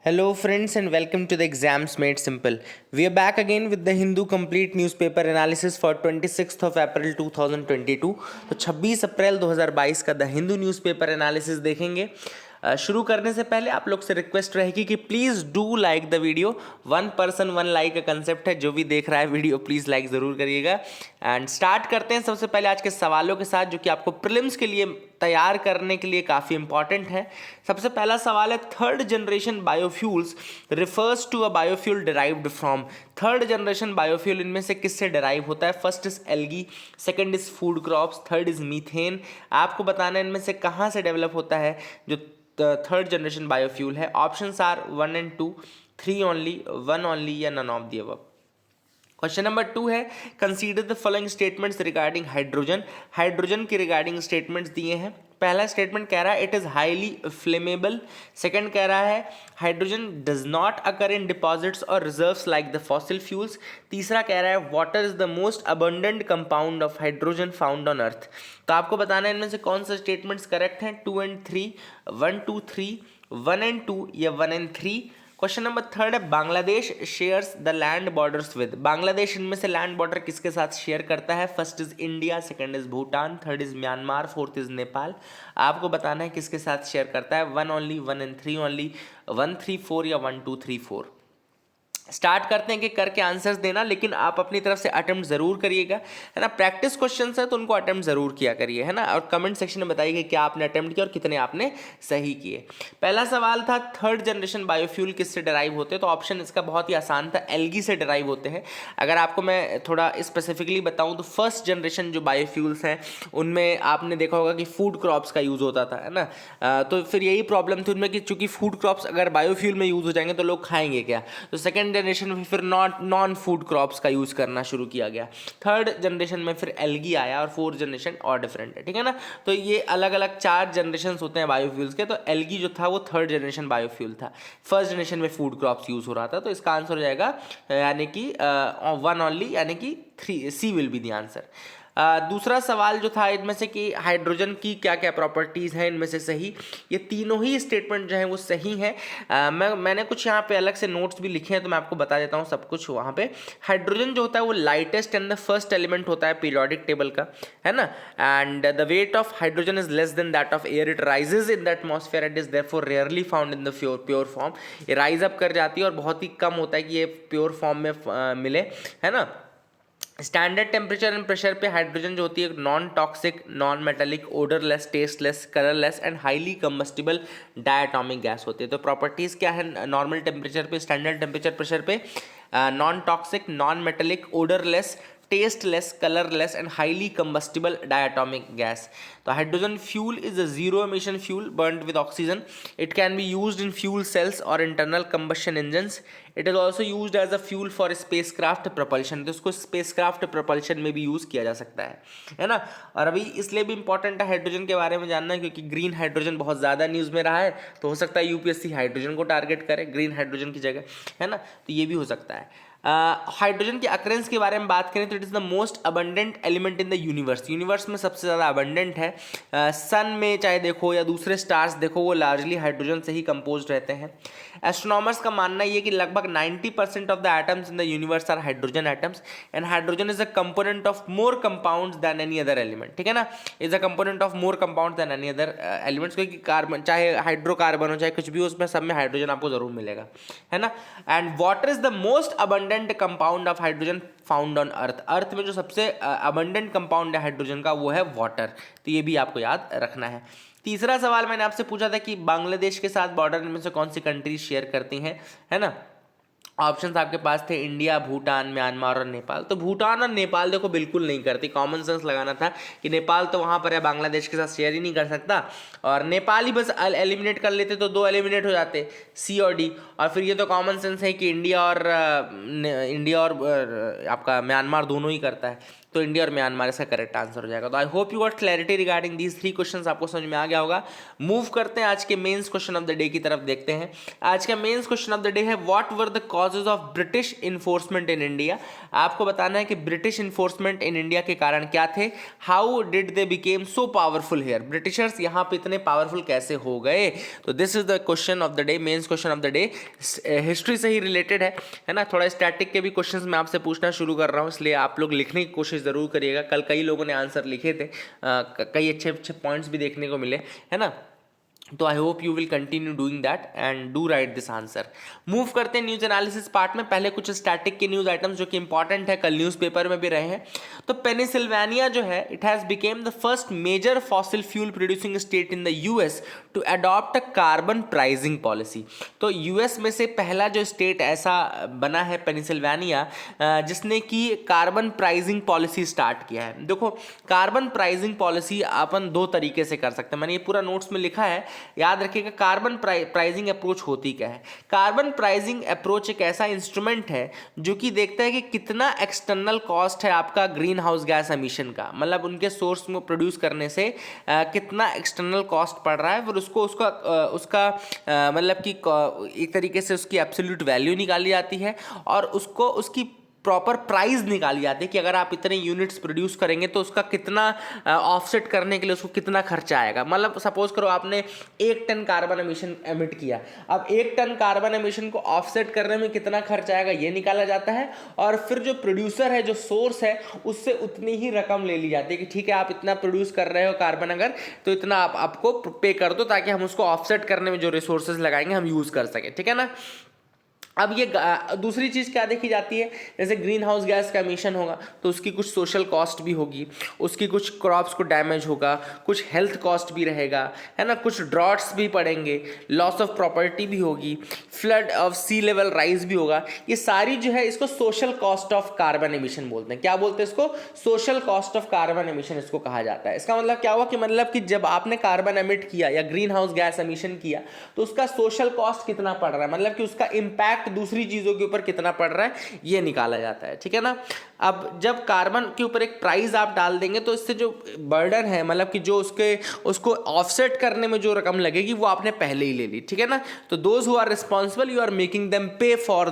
Hello, friends, and welcome to the Exams Made Simple. We are back again with the Hindu Complete Newspaper Analysis for 26th of April 2022. तो 26 अप्रैल 2022 का the Hindu newspaper analysis देखेंगे। शुरू करने से पहले आप लोग से रिक्वेस्ट रहेगी कि please do like the video. 1 person 1 like का कंसेप्ट है, जो भी देख रहा है वीडियो प्लीज़ लाइक ज़रूर करिएगा। एंड स्टार्ट करते हैं सबसे पहले आज के सवालों के साथ, जो कि आपको प्रीलिम्स के लिए तैयार करने के लिए काफ़ी इंपॉर्टेंट है। सबसे पहला सवाल है, third generation biofuels refers to a biofuel derived from. Third generation biofuel इनमें से किससे डिराइव होता है? First is algae, second is food crops, third is methane. आपको बताना है इनमें से कहाँ से डेवलप होता है जो थर्ड जनरेशन बायोफ्यूल है। Options are 1 and 2, 3 only, 1 only या none of the above। Question number 2 है, consider the following statements regarding hydrogen. Hydrogen के रिगार्डिंग स्टेटमेंट्स दिए हैं। पहला स्टेटमेंट कह रहा है it is highly flammable. Second कह रहा है hydrogen does not occur in deposits और reserves like the fossil fuels. तीसरा कह रहा है water is the most abundant compound of hydrogen found on earth. तो आपको बताना है इनमें से कौन सा स्टेटमेंट्स करेक्ट हैं। 2 and 3, 1, 2, 3, 1 and 2 या 1 and 3। क्वेश्चन नंबर 3 है, Bangladesh shares the land borders with. Bangladesh इनमें से लैंड बॉर्डर किसके साथ शेयर करता है? First is India, second is Bhutan, third is Myanmar, fourth is Nepal. आपको बताना है किसके साथ शेयर करता है। 1 only, 1 and 3 only, 1, 3, 4 या 1, 2, 3, 4। स्टार्ट करते हैं कि करके आंसर्स देना, लेकिन आप अपनी तरफ से अटेम्प्ट जरूर करिएगा, है ना। प्रैक्टिस क्वेश्चंस है तो उनको अटेम्प्ट जरूर किया करिए, है ना। और कमेंट सेक्शन में बताइए क्या आपने अटेम्प्ट किया और कितने आपने सही किए। पहला सवाल था थर्ड जनरेशन बायोफ्यूल किससे डिराइव होते हैं, तो ऑप्शन इसका बहुत ही आसान था, एल्गी से डिराइव होते हैं। अगर आपको मैं थोड़ा स्पेसिफिकली बताऊं तो फर्स्ट जनरेशन जो बायोफ्यूल्स हैं उनमें आपने देखा होगा कि फूड क्रॉप्स का यूज़ होता था, है ना। तो फिर यही प्रॉब्लम थी उनमें कि चूंकि फूड क्रॉप्स अगर बायोफ्यूल में यूज़ हो जाएंगे तो लोग खाएंगे क्या। तो सेकेंड जनरेशन में फिर नॉन फूड क्रॉप्स का यूज़ करना शुरू किया गया। थर्ड जनरेशन में फिर एल्गी आया और फोर्थ जनरेशन और डिफरेंट है, ठीक है ना। तो ये अलग अलग 4 जनरेशन होते हैं बायोफ्यूल्स के। तो एल्गी जो था वो थर्ड जनरेशन बायोफ्यूल था। फर्स्ट जनरेशन में फूड क्रॉप्स यूज़ हो रहा था। तो इसका आंसर हो जाएगा यानी कि 1 only, यानी कि 3, सी विल बी द आंसर। दूसरा सवाल जो था इनमें से कि हाइड्रोजन की क्या क्या प्रॉपर्टीज़ हैं इनमें से सही। ये तीनों ही स्टेटमेंट जो हैं वो सही हैं। मैंने कुछ यहाँ पे अलग से नोट्स भी लिखे हैं तो मैं आपको बता देता हूँ सब कुछ वहाँ पे। हाइड्रोजन जो होता है वो lightest and the first element होता है पीरियोडिक टेबल का, है ना। And the weight of hydrogen is less than that of air. It rises in the atmosphere and is therefore rarely found in the pure form. ये rise up कर जाती है और बहुत ही कम होता है कि ये प्योर फॉर्म में मिले, है ना। स्टैंडर्ड टेम्परेचर एंड प्रेशर पे हाइड्रोजन जो होती है non toxic, non metallic, odourless, tasteless, colourless and highly combustible diatomic gas होती है। तो प्रॉपर्टीज़ क्या है नॉर्मल टेम्परेचर पे, स्टैंडर्ड टेम्परेचर प्रेशर पे? Non toxic, non metallic, odourless, tasteless, colourless and highly combustible diatomic gas. तो hydrogen fuel is a zero emission fuel burned with oxygen. It can be used in fuel cells और internal combustion engines. It is also used as a fuel for spacecraft propulsion. तो इसको spacecraft propulsion में भी use किया जा सकता है ना। और अभी इसलिए भी इंपॉर्टेंट है हाइड्रोजन के बारे में जानना, क्योंकि ग्रीन हाइड्रोजन बहुत ज़्यादा न्यूज़ में रहा है। तो हो सकता है यूपीएससी हाइड्रोजन को टारगेट करे ग्रीन हाइड्रोजन की जगह, है ना। तो ये भी हो सकता है। हाइड्रोजन के अकरेंस के बारे में बात करें तो it is the most abundant element in the universe. Universe में सबसे ज़्यादा अबंडेंट है। सन में चाहे देखो या दूसरे स्टार्स देखो वो लार्जली हाइड्रोजन से ही कंपोज रहते हैं। एस्ट्रोनॉमर्स का मानना ये कि लगभग 90% of the atoms in the universe are hydrogen atoms and hydrogen is a component of more compounds than any other element, ठीक है ना। Is a component of more compound than any other elements, क्योंकि carbon चाहे hydrocarbon हो चाहे कुछ भी हो उसमें सब में हाइड्रोजन आपको जरूर मिलेगा, है ना। And water is the most abundant compound of hydrogen found on earth. Earth में जो सबसे अबंडेंट कंपाउंड है हाइड्रोजन का वो है वाटर। तो ये भी आपको याद रखना है। तीसरा सवाल मैंने आपसे पूछा था कि बांग्लादेश के साथ बॉर्डर में से कौन सी कंट्रीज शेयर करती हैं, है ना। ऑप्शंस आपके पास थे इंडिया, भूटान, म्यांमार और नेपाल। तो भूटान और नेपाल देखो बिल्कुल नहीं करती। कॉमन सेंस लगाना था कि नेपाल तो वहाँ पर है, बांग्लादेश के साथ शेयर ही नहीं कर सकता, और नेपाल ही बस एलिमिनेट कर लेते तो 2 एलिमिनेट हो जाते, सी और डी। और फिर ये तो कॉमन सेंस है कि इंडिया और आपका म्यांमार दोनों ही करता है। तो इंडिया और म्यांमार इसका करेक्ट आंसर हो जाएगा। तो I hope you got clarity regarding these 3 questions, आपको समझ में आ गया होगा। मूव करते हैं आज के mains question of the day की तरफ, देखते हैं। आज का mains question of the day है what were the causes of British enforcement in India. आपको बताना है कि ब्रिटिश इन्फोर्समेंट इन इंडिया के कारण क्या थे। How did they became so powerful here, Britishers यहाँ पे इतने पावरफुल कैसे हो गए। तो this is the question of the day, mains question of the day. History से ही रिलेटेड है ना, थोड़ा स्टैटिक के भी क्वेश्चंस मैं आपसे पूछना शुरू कर रहा हूँ, इसलिए आप लोग लिखने की कोशिश जरूर करिएगा। कल कई लोगों ने आंसर लिखे थे, कई अच्छे अच्छे पॉइंट्स भी देखने को मिले, है ना। तो I hope you will continue doing that and do right this answer. Move करते हैं न्यूज एनालिसिस पार्ट में। पहले कुछ स्टैटिक के न्यूज आइटम्स जो कि इंपॉर्टेंट है, कल न्यूज़पेपर में भी रहे हैं। तो पेनिसिल्वेनिया जो है, it has became the first major fossil fuel producing state in the US to adopt a carbon pricing policy. तो यूएस में से पहला जो स्टेट ऐसा बना है पेनिसिल्वेनिया, जिसने कि कार्बन प्राइसिंग पॉलिसी स्टार्ट किया है। देखो, कार्बन प्राइसिंग पॉलिसी अपन 2 तरीके से कर सकते हैं, मैंने ये पूरा नोट्स में लिखा है, याद रखिएगा। कार्बन प्राइसिंग अप्रोच होती क्या है। कार्बन प्राइसिंग अप्रोच एक ऐसा इंस्ट्रूमेंट है जो कि देखता है कि कितना एक्सटर्नल कॉस्ट है आपका ग्रीन हाउस गैस एमिशन का, मतलब उनके सोर्स को प्रोड्यूस करने से कितना एक्सटर्नल कॉस्ट पड़ रहा है, फिर उसको उसका मतलब कि एक तरीके से उसकी एब्सोल्यूट वैल्यू निकाली जाती है और उसको उसकी प्रॉपर प्राइस निकाली जाती है कि अगर आप इतने यूनिट्स प्रोड्यूस करेंगे तो उसका कितना ऑफसेट करने के लिए उसको कितना खर्चा आएगा। मतलब सपोज करो आपने 1 टन कार्बन एमिशन एमिट किया, अब 1 टन कार्बन एमिशन को ऑफसेट करने में कितना खर्चा आएगा ये निकाला जाता है, और फिर जो प्रोड्यूसर है, जो सोर्स है, उससे उतनी ही रकम ले ली जाती है कि ठीक है आप इतना प्रोड्यूस कर रहे हो कार्बन अगर, तो इतना आप आपको पे कर दो ताकि हम उसको ऑफसेट करने में जो रिसोर्सेज लगाएंगे हम यूज़ कर सकें, ठीक है ना। अब ये दूसरी चीज़ क्या देखी जाती है, जैसे ग्रीन हाउस गैस का एमिशन होगा तो उसकी कुछ सोशल कॉस्ट भी होगी, उसकी कुछ क्रॉप्स को डैमेज होगा, कुछ हेल्थ कॉस्ट भी रहेगा, है ना, कुछ ड्रॉट्स भी पड़ेंगे, लॉस ऑफ प्रॉपर्टी भी होगी, flood of sea level rise भी होगा। ये सारी जो है इसको social cost of carbon emission बोलते हैं। क्या बोलते हैं इसको? Social cost of carbon emission इसको कहा जाता है। इसका मतलब क्या हुआ कि मतलब कि जब आपने कार्बन एमिट किया या ग्रीन हाउस गैस एमिशन किया तो उसका सोशल कॉस्ट कितना पड़ रहा है, मतलब कि उसका इम्पैक्ट दूसरी चीजों के ऊपर कितना पड़ रहा है ये निकाला जाता है, ठीक है ना। अब जब कार्बन के ऊपर एक प्राइस आप डाल देंगे तो इससे जो बर्डन है, मतलब कि जो उसको ऑफसेट करने में जो रकम लगेगी वो आपने पहले ही ले ली, ठीक है ना। तो those who are responsible you are making them pay for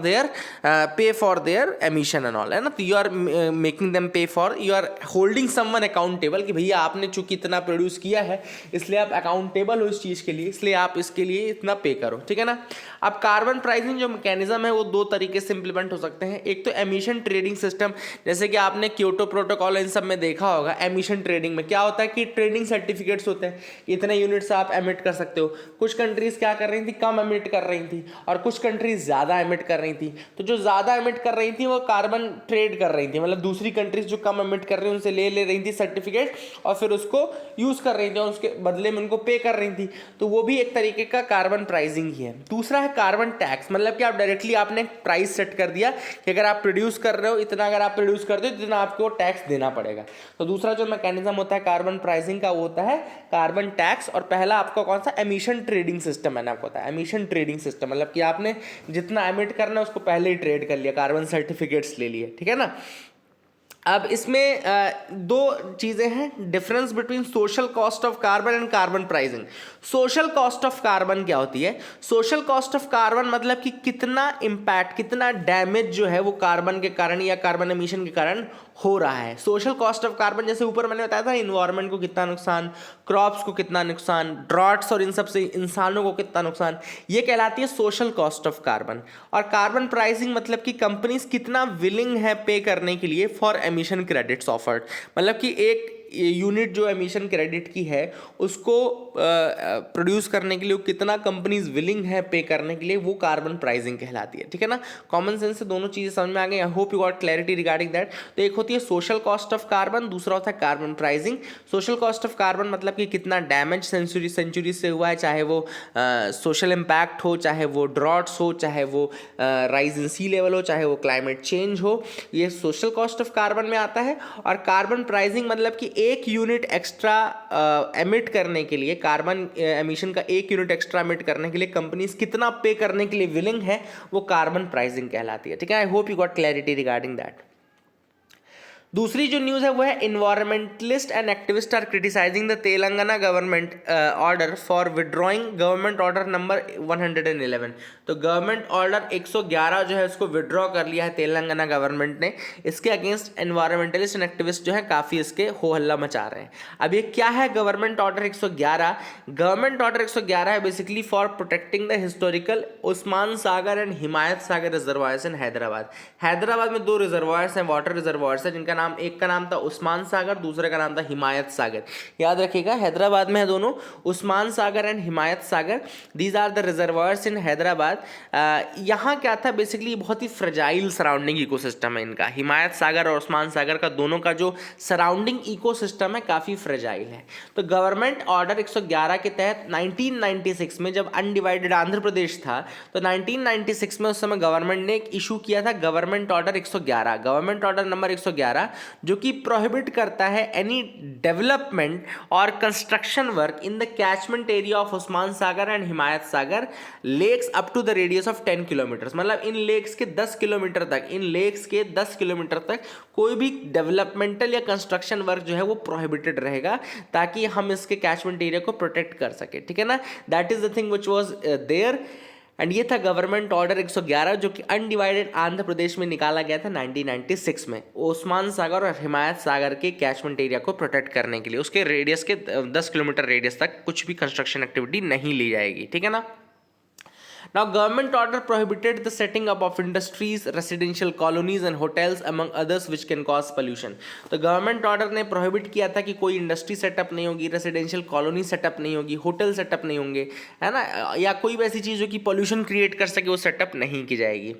their emission and all, है ना। तो you are making them pay for, you are holding someone accountable कि भैया आपने चूंकि इतना प्रोड्यूस किया है इसलिए आप अकाउंटेबल हो इस चीज के लिए, इसलिए आप इसके लिए इतना पे करो, ठीक है ना। अब कार्बन प्राइसिंग जो मैकेनिज्म है वो 2 तरीके से इंप्लीमेंट हो सकते हैं। एक तो एमिशन ट्रेडिंग सिस्टम, जैसे कि आपने क्योटो प्रोटोकॉल इन सब में देखा होगा। एमिशन ट्रेडिंग में क्या होता है कि ट्रेडिंग सर्टिफिकेट्स होते हैं कि इतने यूनिट्स आप एमिट कर सकते हो। कुछ कंट्रीज क्या कर रही थी, कम एमिट कर रही थी, और कुछ कंट्रीज ज़्यादा एमिट कर रही थी। तो जो ज़्यादा एमिट कर रही थी वो कार्बन ट्रेड कर रही थी, मतलब दूसरी कंट्रीज जो कम एमिट कर रही थी उनसे ले रही थी सर्टिफिकेट और फिर उसको यूज़ कर रही थी और उसके बदले में उनको पे कर रही थी। तो वो भी एक तरीके का कार्बन प्राइसिंग ही है। दूसरा है कार्बन टैक्स, मतलब कि आप डायरेक्टली आपने प्राइस सेट कर दिया कि अगर आप प्रोड्यूस कर रहे हो इतना, अगर आप प्रोड्यूस करते हो तो इतना आपको टैक्स देना पड़ेगा। तो दूसरा जो मैकेनिज्म होता है कार्बन प्राइसिंग का वो होता है कार्बन टैक्स। और पहला आपका कौन सा, एमिशन ट्रेडिंग सिस्टम मैंने आपको बताया। एमिशन ट्रेडिंग सिस्टम मतलब कि आपने जितना एमिट करना है उसको पहले ही ट्रेड कर लिया, कार्बन सर्टिफिकेट्स ले लिए, ठीक है ना। अब इसमें 2 चीज़ें हैं, difference between social cost of carbon and carbon pricing. Social cost of carbon क्या होती है? सोशल कॉस्ट ऑफ कार्बन मतलब कि कितना इम्पैक्ट, कितना डैमेज जो है वो कार्बन के कारण या कार्बन एमिशन के कारण हो रहा है। सोशल कॉस्ट ऑफ कार्बन जैसे ऊपर मैंने बताया था, इन्वायरमेंट को कितना नुकसान, क्रॉप्स को कितना नुकसान, ड्रॉट्स और इन सब से इंसानों को कितना नुकसान, ये कहलाती है सोशल कॉस्ट ऑफ कार्बन। और कार्बन प्राइसिंग मतलब कि कंपनीज कितना विलिंग है पे करने के लिए फॉर एमिशन क्रेडिट्स ऑफर्ड, मतलब कि एक यूनिट जो एमिशन क्रेडिट की है उसको प्रोड्यूस करने के लिए कितना कंपनीज विलिंग है पे करने के लिए, वो कार्बन प्राइसिंग कहलाती है, ठीक है ना। कॉमन सेंस से दोनों चीज़ें समझ में आ गई। आई hope you got clarity regarding that. तो एक होती है सोशल कॉस्ट ऑफ कार्बन, दूसरा होता है carbon pricing. Social cost of carbon मतलब कि कितना डैमेज सेंचुरी से हुआ है, चाहे वो सोशल इम्पैक्ट हो, चाहे वो ड्रॉट्स हो, चाहे वो राइज इन सी लेवल हो, चाहे वो क्लाइमेट चेंज हो, ये सोशल कॉस्ट ऑफ कार्बन में आता है। और कार्बन प्राइसिंग मतलब कि एक यूनिट एक्स्ट्रा एमिट करने के लिए, कार्बन एमिशन का 1 यूनिट एक्स्ट्रा एमिट करने के लिए कंपनीज कितना पे करने के लिए विलिंग है, वो कार्बन प्राइसिंग कहलाती है, ठीक है। I hope you got clarity regarding that. दूसरी जो न्यूज़ है वो है environmentalist and activist are criticising the Telangana government order for withdrawing government order number 111। तो गवर्नमेंट ऑर्डर 111 जो है उसको विड्रॉ कर लिया है तेलंगाना गवर्नमेंट ने। इसके अगेंस्ट इन्वायरमेंटलिस्ट एंड एक्टिविस्ट जो है काफ़ी इसके हो हल्ला मचा रहे हैं। अब ये क्या है गवर्नमेंट ऑर्डर 111? गवर्नमेंट ऑर्डर 111 है basically for protecting the historical Osman Sagar and Himayat Sagar reservoirs in Hyderabad. Hyderabad में 2 रिजर्वायर्स हैं, वाटर रिजर्वायर्स हैं, जिनका नाम, एक का नाम था उस्मान सागर, दूसरे का नाम था हिमायत सागर। याद रखिएगा हैदराबाद में है दोनों, Osman Sagar and Himayat Sagar. These are the reservoirs in Hyderabad. यहाँ क्या था बेसिकली, बहुत ही फ्रेजाइल सराउंडिंग इकोसिस्टम है इनका। हिमायत सागर और उस्मान सागर का दोनों का जो सराउंडिंग इकोसिस्टम है काफ़ी फ्रेजाइल है। तो गवर्नमेंट ऑर्डर 111 के तहत 1996 में जब अनडिवाइडेड आंध्र प्रदेश था, तो 1996 में उस समय गवर्नमेंट ने एक इशू किया था government order 111, government order number 111, जो कि प्रोहिबिट करता है एनी डेवलपमेंट और construction work in the catchment area of Osman Sagar and Himayat Sagar lakes up to the radius of 10 kilometre. मतलब इन लेक्स के 10 किलोमीटर तक, इन लेक्स के 10 किलोमीटर तक कोई भी डेवलपमेंटल या कंस्ट्रक्शन वर्क जो है वो प्रोहिबिटेड रहेगा, ताकि हम इसके कैचमेंट एरिया को प्रोटेक्ट कर सके। ठीक है ना, that is the thing which was there. And ये था गवर्नमेंट ऑर्डर 111, जो कि अनडिवाइडेड आंध्र प्रदेश में निकाला गया था 1996 में, उस्मान सागर और हिमायत सागर के कैचमेंट एरिया को प्रोटेक्ट करने के लिए। उसके रेडियस के 10 किलोमीटर रेडियस तक कुछ भी कंस्ट्रक्शन एक्टिविटी नहीं ली जाएगी। ठीक है ना। Now, government order prohibited the setting up of industries, residential colonies and hotels among others which can cause pollution. तो गवर्नमेंट ऑर्डर ने प्रोहिबिट किया था कि कोई इंडस्ट्री सेटअप नहीं होगी, रेसिडेंशियल कॉलोनी सेटअप नहीं होगी, होटल सेटअप नहीं होंगे, है ना, या कोई भी ऐसी चीज़ जो कि पॉल्यूशन क्रिएट कर सके वो सेटअप नहीं की जाएगी।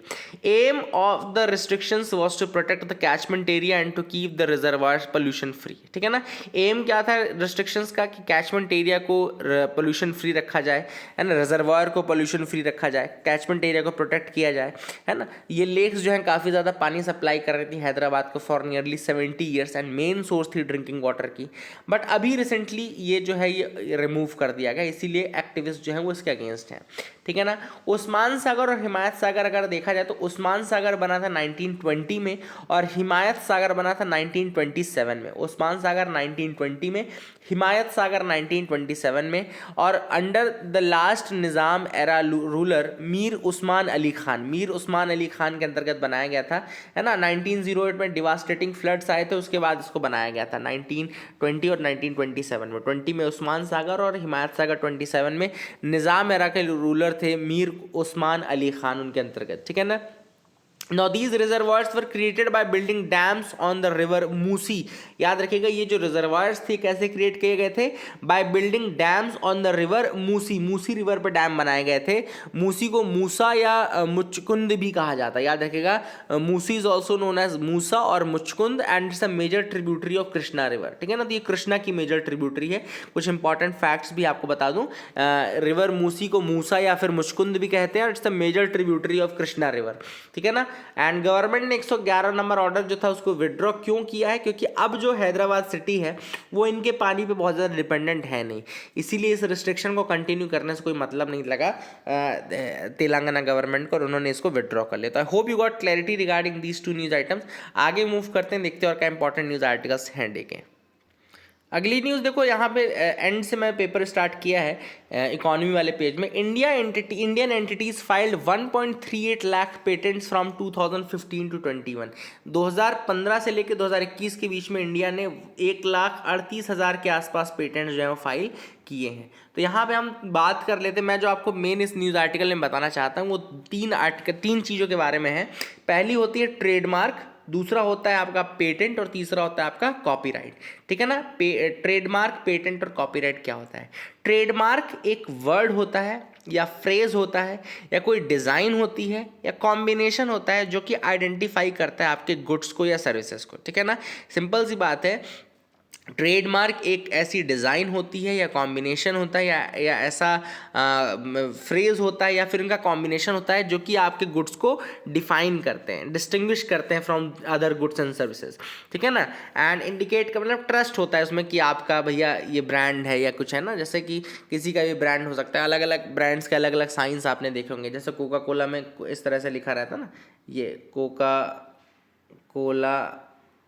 Aim of the restrictions was to protect the catchment area and to keep the reservoirs pollution free. ठीक है ना, एम क्या था रिस्ट्रिक्शंस का, कि कैचमेंट एरिया को पोल्यूशन फ्री रखा जाए, है ना, रिजर्वायर को पोल्यूशन फ्री रखा जाए, कैचमेंट एरिया को प्रोटेक्ट किया जाए, है ना। ये लेक्स जो हैं काफ़ी ज़्यादा पानी सप्लाई कर रही थी हैदराबाद को for nearly 70 years and main source थी ड्रिंकिंग वाटर की। बट अभी रिसेंटली ये जो है ये रिमूव कर दिया गया, इसीलिए एक्टिविस्ट जो हैं वो इसके अगेंस्ट हैं। ठीक है ना। उस्मान सागर और हिमायत सागर अगर देखा जाए तो उस्मान सागर बना था 1920 में और हिमायत सागर बना था 1927 में। उस्मान सागर 1920 में, हिमायत सागर 1927 में, और under the last Nizam era ruler Mir Usman Ali Khan, Mir Usman Ali Khan के अंतर्गत बनाया गया था, है ना। 1908 में डिवास्टेटिंग फ्लड्स आए थे, उसके बाद इसको बनाया गया था 1920 और 1927 में। 20 में उस्मान सागर और हिमायत सागर 27 में निज़ाम एरा के रूलर थे मीर उस्मान अली खान उनके अंतर्गत। ठीक है ना। Now these reservoirs were created by building dams on the river Musi. याद रखिएगा ये जो रिजर्वायर्स थे कैसे क्रिएट किए गए थे, by building dams on the river Musi. Musi river पर डैम बनाए गए थे। मूसी को मूसा या मुचकुंद भी कहा जाता है, याद रखिएगा। Musi is also known as Musa और Muchkund and it's a major tributary of Krishna river. ठीक है ना, तो ये कृष्णा की मेजर ट्रिब्यूटरी है। कुछ इंपॉर्टेंट फैक्ट्स भी आपको बता दूं, रिवर मूसी को मूसा या फिर मुचकुंद भी कहते हैं, it's a major tributary of Krishna river. ठीक है ना। एंड गवर्नमेंट ने 111 नंबर ऑर्डर जो था उसको विड्रॉ क्यों किया है, क्योंकि अब जो हैदराबाद सिटी है वो इनके पानी पे बहुत ज़्यादा डिपेंडेंट है नहीं, इसीलिए इस रिस्ट्रिक्शन को कंटिन्यू करने से कोई मतलब नहीं लगा तेलंगाना गवर्नमेंट को और उन्होंने इसको विड्रॉ कर लिया। तो I hope you got clarity regarding these 2 news items. आगे मूव करते हैं, देखते हैं और क्या इंपॉर्टेंट न्यूज़ आर्टिकल्स हैं देखें। अगली न्यूज़ देखो, यहाँ पे एंड से मैं पेपर स्टार्ट किया है इकोनॉमी वाले पेज में। Indian entities filed 1.38 lakh patents from 2015 to 21। 2015 से लेकर 2021 के बीच में इंडिया ने 1,38,000 के आसपास पेटेंट्स जो है वो फाइल किए हैं। तो यहाँ पे हम बात कर लेते हैं, मैं जो आपको मेन इस न्यूज़ आर्टिकल में बताना चाहता हूँ वो 3 चीज़ों के बारे में है। पहली होती है ट्रेडमार्क, दूसरा होता है आपका पेटेंट और तीसरा होता है आपका कॉपीराइट। ठीक है ना। ट्रेडमार्क, पेटेंट और कॉपीराइट क्या होता है? ट्रेडमार्क एक वर्ड होता है या फ्रेज होता है या कोई डिज़ाइन होती है या कॉम्बिनेशन होता है जो कि आइडेंटिफाई करता है आपके गुड्स को या सर्विसेज को। ठीक है ना, सिंपल सी बात है। ट्रेडमार्क एक ऐसी डिज़ाइन होती है या कॉम्बिनेशन होता है या ऐसा फ्रेज होता है या फिर उनका कॉम्बिनेशन होता है जो कि आपके गुड्स को डिफाइन करते हैं, डिस्टिंग्विश करते हैं from other goods and services. ठीक है ना। एंड इंडिकेट का मतलब ट्रस्ट होता है उसमें कि आपका भैया ये ब्रांड है या कुछ है ना, जैसे कि किसी का भी ब्रांड हो सकता है। अलग अलग ब्रांड्स के अलग अलग साइंस आपने देखे होंगे, जैसे कोका कोला में इस तरह से लिखा रहता है ना, ये कोका कोला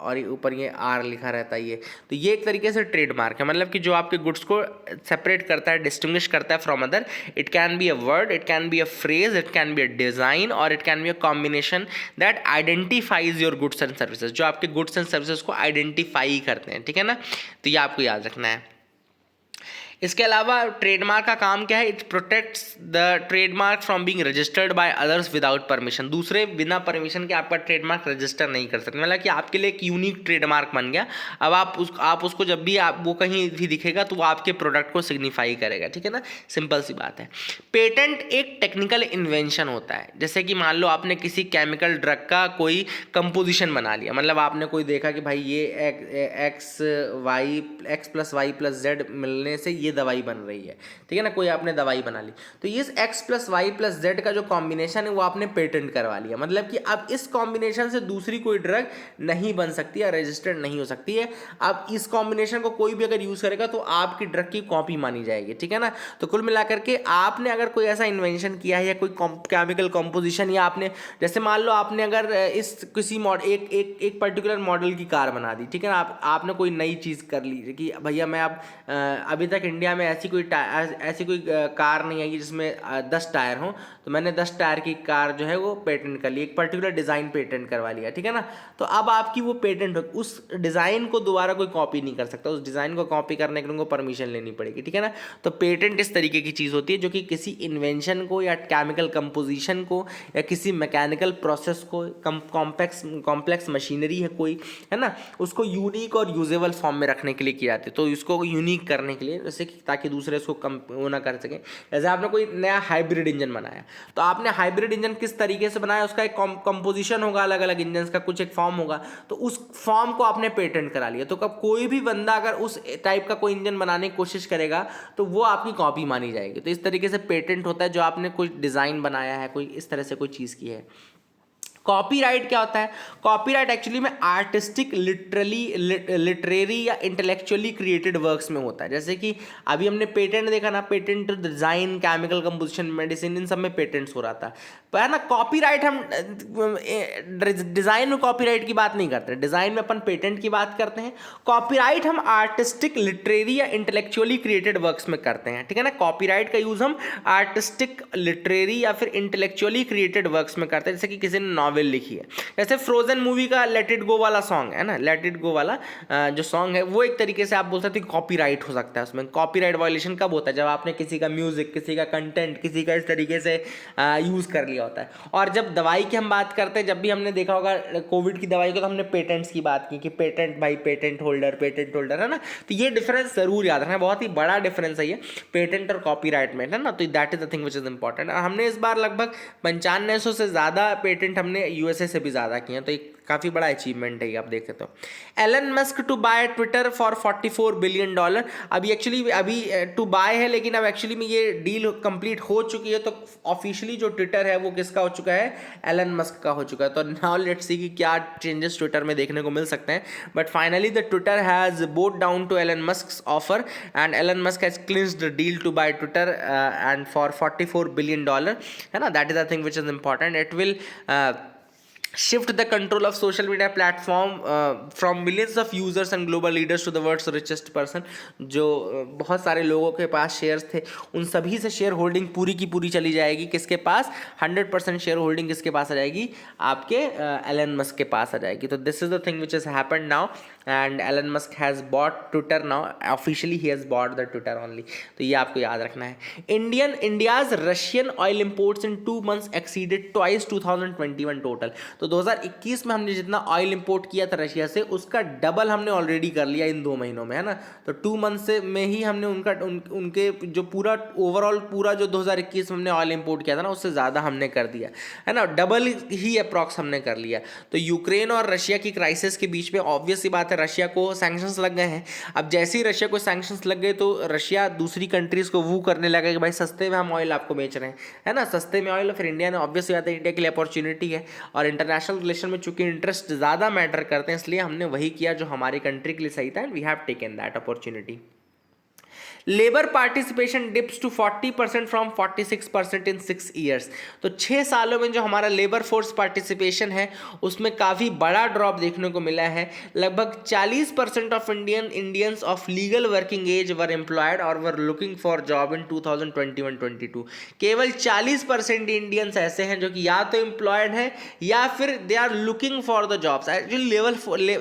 और ये ऊपर ये आर लिखा रहता है ये, तो ये एक तरीके से ट्रेडमार्क है, मतलब कि जो आपके गुड्स को सेपरेट करता है, डिस्टिंग्विश करता है from other. It can be a word, it can be a phrase, it can be a design, और it can be a combination that identifies your goods and services, जो आपके goods and services को identify करते हैं, ठीक है ना. तो ये आपको याद रखना है. इसके अलावा ट्रेडमार्क का काम क्या है? It protects the trademark from being registered by others without permission. दूसरे बिना परमिशन के आपका ट्रेडमार्क रजिस्टर नहीं कर सकते, मतलब कि आपके लिए एक यूनिक ट्रेडमार्क बन गया. अब आप उसको जब भी आप वो कहीं भी दिखेगा तो वो आपके प्रोडक्ट को सिग्निफाई करेगा, ठीक है ना. सिंपल सी बात है. पेटेंट एक टेक्निकल इन्वेंशन होता है. जैसे कि मान लो आपने किसी केमिकल ड्रग का कोई कंपोजिशन बना लिया, मतलब आपने कोई देखा कि भाई ये x plus y plus z मिलने से ये दवाई बन रही है, ठीक है ना. कोई आपने दवाई बना ली, तो ये x plus y plus z का जो कॉम्बिनेशन है वो आपने पेटेंट करवा लिया, मतलब कि अब इस कॉम्बिनेशन से दूसरी कोई ड्रग नहीं बन सकती या रजिस्टर्ड नहीं हो सकती है. अब इस कॉम्बिनेशन को कोई भी अगर यूज करेगा तो आपकी ड्रग की कॉपी मानी जाएगी, ठीक है ना. तो कुल मिलाकर के आपने अगर कोई ऐसा इन्वेंशन किया है या कोई केमिकल कॉम्पोजिशन, या आपने जैसे मान लो आपने अगर इस किसी एक पर्टिकुलर मॉडल की कार बना दी, ठीक है ना. आपने कोई नई चीज़ कर ली कि भैया मैं अब अभी तक इंडिया में ऐसी कोई कार नहीं आई जिसमें 10 टायर हों, तो मैंने 10 टायर की कार जो है वो पेटेंट कर ली, एक पर्टिकुलर डिज़ाइन पेटेंट करवा लिया, ठीक है ना. तो अब आपकी वो पेटेंट हो, उस डिज़ाइन को दोबारा कोई कॉपी नहीं कर सकता, उस डिज़ाइन को कॉपी करने के लिए उनको परमिशन लेनी पड़ेगी, ठीक है ना. तो पेटेंट इस तरीके की चीज़ होती है जो कि किसी इन्वेंशन को या केमिकल कंपोजिशन को या किसी मैकेनिकल प्रोसेस को, कॉम्प्लेक्स मशीनरी है कोई, है ना, उसको यूनिक और यूजेबल फॉर्म में रखने के लिए की जाती है. तो इसको यूनिक करने के लिए, जैसे कि ताकि दूसरे इसको कम वो ना कर सकें. जैसे आपने कोई नया हाइब्रिड इंजन बनाया, तो आपने हाइब्रिड इंजन किस तरीके से बनाया, उसका एक कंपोजिशन होगा अलग अलग इंजन का, कुछ एक फॉर्म होगा, तो उस फॉर्म को आपने पेटेंट करा लिया. तो कब कोई भी बंदा अगर उस टाइप का कोई इंजन बनाने की कोशिश करेगा तो वो आपकी कॉपी मानी जाएगी. तो इस तरीके से पेटेंट होता है जो आपने कोई डिज़ाइन बनाया है, कोई इस तरह से कोई चीज़ की है. कॉपीराइट क्या होता है? कॉपीराइट एक्चुअली में आर्टिस्टिक, लिटरेरी या इंटेलेक्चुअली क्रिएटेड वर्क्स में होता है. जैसे कि अभी हमने पेटेंट देखा ना, patent design, chemical composition, medicine, इन सब में पेटेंट्स हो रहा था. पर है ना, कॉपीराइट हम डिजाइन में कॉपीराइट की बात नहीं करते, डिजाइन में अपन पेटेंट की बात करते हैं. कॉपीराइट हम आर्टिस्टिक, लिटरेरी या इंटेलेक्चुअली क्रिएटेड वर्क्स में करते हैं, ठीक है ना. कॉपीराइट का यूज हम आर्टिस्टिक, लिटरेरी या फिर इंटेलेक्चुअली क्रिएटेड वर्क्स में करते हैं. जैसे कि किसी ने नॉवेल लिखी है, जैसे फ्रोजन मूवी का लेट इट गो वाला सॉन्ग है ना, लेट इट गो वाला जो सॉन्ग है वो एक तरीके से आप बोल सकते हो कॉपीराइट हो सकता है. उसमें कॉपीराइट वायलेशन कब होता है? जब आपने किसी का म्यूजिक, किसी का कंटेंट, किसी का इस तरीके से यूज कर लिया होता है. और जब दवाई की हम बात करते हैं, जब भी हमने देखा होगा कोविड की दवाई को, तो हमने पेटेंट्स की बात की कि पेटेंट भाई, पेटेंट होल्डर है ना. तो ये डिफरेंस जरूर याद रखना, बहुत ही बड़ा डिफरेंस है ये पेटेंट और कॉपीराइट में, है ना. तो that is the thing which is important. हमने इस बार लगभग 9500 से ज़्यादा पेटेंट हमने यूएसए से भी ज़्यादा किए हैं, तो एक काफ़ी बड़ा अचीवमेंट है ये, आप देख सकते हो. Elon Musk to buy Twitter for $44 billion. अभी एक्चुअली अभी टू बाय है, लेकिन अब एक्चुअली में ये डील कंप्लीट हो चुकी है. तो ऑफिशियली जो ट्विटर है वो किसका हो चुका है? एलन मस्क का हो चुका है. तो नाउ लेट्स सी कि क्या चेंजेस ट्विटर में देखने को मिल सकते हैं. But finally the Twitter has bowed down to Elon Musk offer, and Elon Musk has clinched the deal to buy Twitter and for $44 billion, है ना. That is the thing which is important. It will shift the control of social media platform from millions of users and global leaders to the world's richest person. जो बहुत सारे लोगों के पास shares थे, उन सभी से शेयर होल्डिंग पूरी की पूरी चली जाएगी किसके पास? 100% शेयर होल्डिंग किसके पास आ जाएगी? आपके एलन मस्क के पास आ जाएगी. तो this is the thing which is happened now, and Elon Musk has bought Twitter now. Officially he has bought the Twitter only. तो ये आपको याद रखना है. India's Russian oil imports in 2 months exceeded twice 2021 total. तो 2021 में हमने जितना ऑयल इंपोर्ट किया था रशिया से, उसका डबल हमने ऑलरेडी कर लिया इन 2 महीनों में, है ना. तो 2 months से में ही हमने उनके जो पूरा ओवरऑल पूरा जो 2021 में हमने ऑयल इंपोर्ट किया था ना, उससे ज़्यादा हमने कर दिया, है ना. डबल ही अप्रॉक्स हमने कर लिया. तो यूक्रेन और रशिया की क्राइसिस के बीच में ऑब्वियस सी बात है, रशिया को सैंक्शंस लग गए हैं. अब जैसे ही रशिया को सैंक्शंस लग गए तो रशिया दूसरी कंट्रीज़ को वो करने लगा कि भाई सस्ते में हम ऑयल आपको बेच रहे हैं, है ना. सस्ते में ऑयल. फिर इंडिया ने ऑब्वियस बात है, इंडिया के लिए अपॉर्चुनिटी है, और इंटरनेशनल रिलेशन में चूंकि इंटरेस्ट ज़्यादा मैटर करते हैं, इसलिए हमने वही किया जो हमारी कंट्री के लिए सही था, and we have taken that opportunity. Labour participation dips to 40% from 46% in 6 years. तो 6 सालों में जो हमारा लेबर फोर्स पार्टिसिपेशन है उसमें काफ़ी बड़ा ड्रॉप देखने को मिला है। लगभग 40% of Indians of legal working age were employed और वर लुकिंग फॉर जॉब इन 2021-22। केवल 40% इंडियंस ऐसे हैं जो कि या तो एम्प्लॉयड हैं या फिर they are looking for the jobs. Actually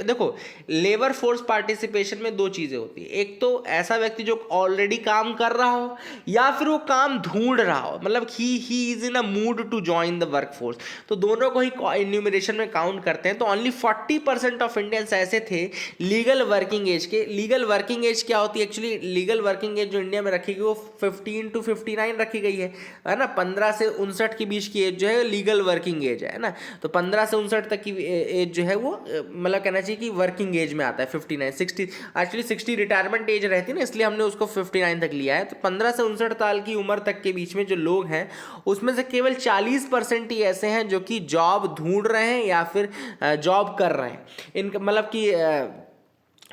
देखो, लेबर फोर्स पार्टिसिपेशन में दो चीज़ें होती है, एक तो ऐसा व्यक्ति जो ऑलरेडी काम कर रहा हो या फिर वो काम ढूंढ रहा हो, मतलब he is in a mood to join the work force. तो दोनों को ही इन्यूमरेशन में काउंट करते हैं। तो ओनली 40% ऑफ इंडियंस ऐसे थे लीगल वर्किंग एज के। लीगल वर्किंग एज क्या होती है? एक्चुअली लीगल वर्किंग एज जो इंडिया में रखी गई वो 15 to 59 रखी गई है ना। 15 से 59 के बीच की एज जो है लीगल वर्किंग एज है ना। तो 15 से 59 तक की एज जो है वो मतलब कहना चाहिए कि वर्किंग एज में आता है। 59 60 एक्चुअली 60 रिटायरमेंट एज रहती है ना, इसलिए हमने उसको 59 तक लिया है। तो 15 से 59 साल की उम्र तक के बीच में जो लोग हैं उसमें से केवल 40% ही ऐसे हैं जो कि जॉब ढूंढ रहे हैं या फिर जॉब कर रहे हैं। इनका मतलब कि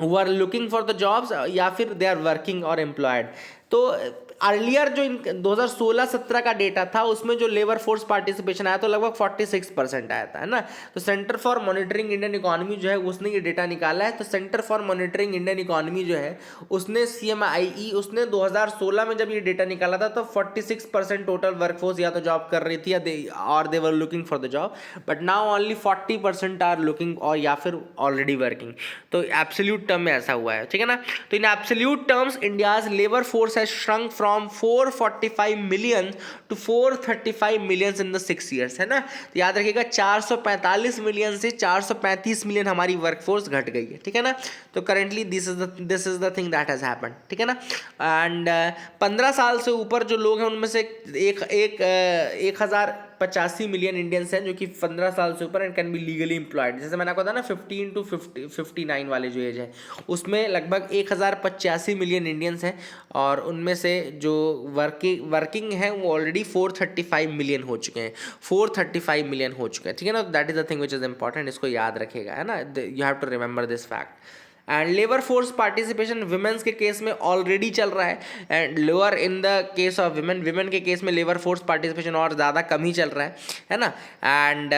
who are looking for the jobs या फिर they are working और employed। तो अर्लियर जो 2016-17 का डेटा था उसमें जो लेबर फोर्स पार्टिसिपेशन आया तो लगभग 46% आया था, है ना। तो centre for monitoring Indian economy जो है उसने ये डेटा निकाला है। तो centre for monitoring Indian economy जो है उसने CMIE उसने 2016 में जब ये डेटा निकाला था तो 46% टोटल वर्कफोर्स या तो जॉब कर रही थी या they were looking for the job, but now only 40% are looking और या फिर ऑलरेडी वर्किंग। तो एब्सोल्यूट टर्म में ऐसा हुआ है, ठीक है ना। तो इन absolute terms India's labour force has shrunk from 445 million to 435 million in the 6 years, है ना। तो याद रखिएगा 445 मिलियन से 435 मिलियन हमारी वर्कफोर्स घट गई है, ठीक है ना। तो currently this is the thing that has happened, ठीक है ना। एंड 15 साल से ऊपर जो लोग हैं उनमें से 1085 मिलियन इंडियंस हैं जो कि 15 साल से ऊपर and can be legally employed. जैसे मैंने आपको बताया ना 15 to 59 वाले जो एज है उसमें लगभग 1085 मिलियन इंडियंस हैं और उनमें से जो वर्किंग है वो ऑलरेडी 435 मिलियन हो चुके हैं। 435 मिलियन हो चुके हैं, ठीक है ना। That is the thing which is important, इसको याद रखिएगा, है ना। You have to remember this fact. And labour force participation womens के केस में ऑलरेडी चल रहा है and lower in the case of women के केस में लेबर फोर्स पार्टिसिपेशन और ज़्यादा कम ही चल रहा है ना। एंड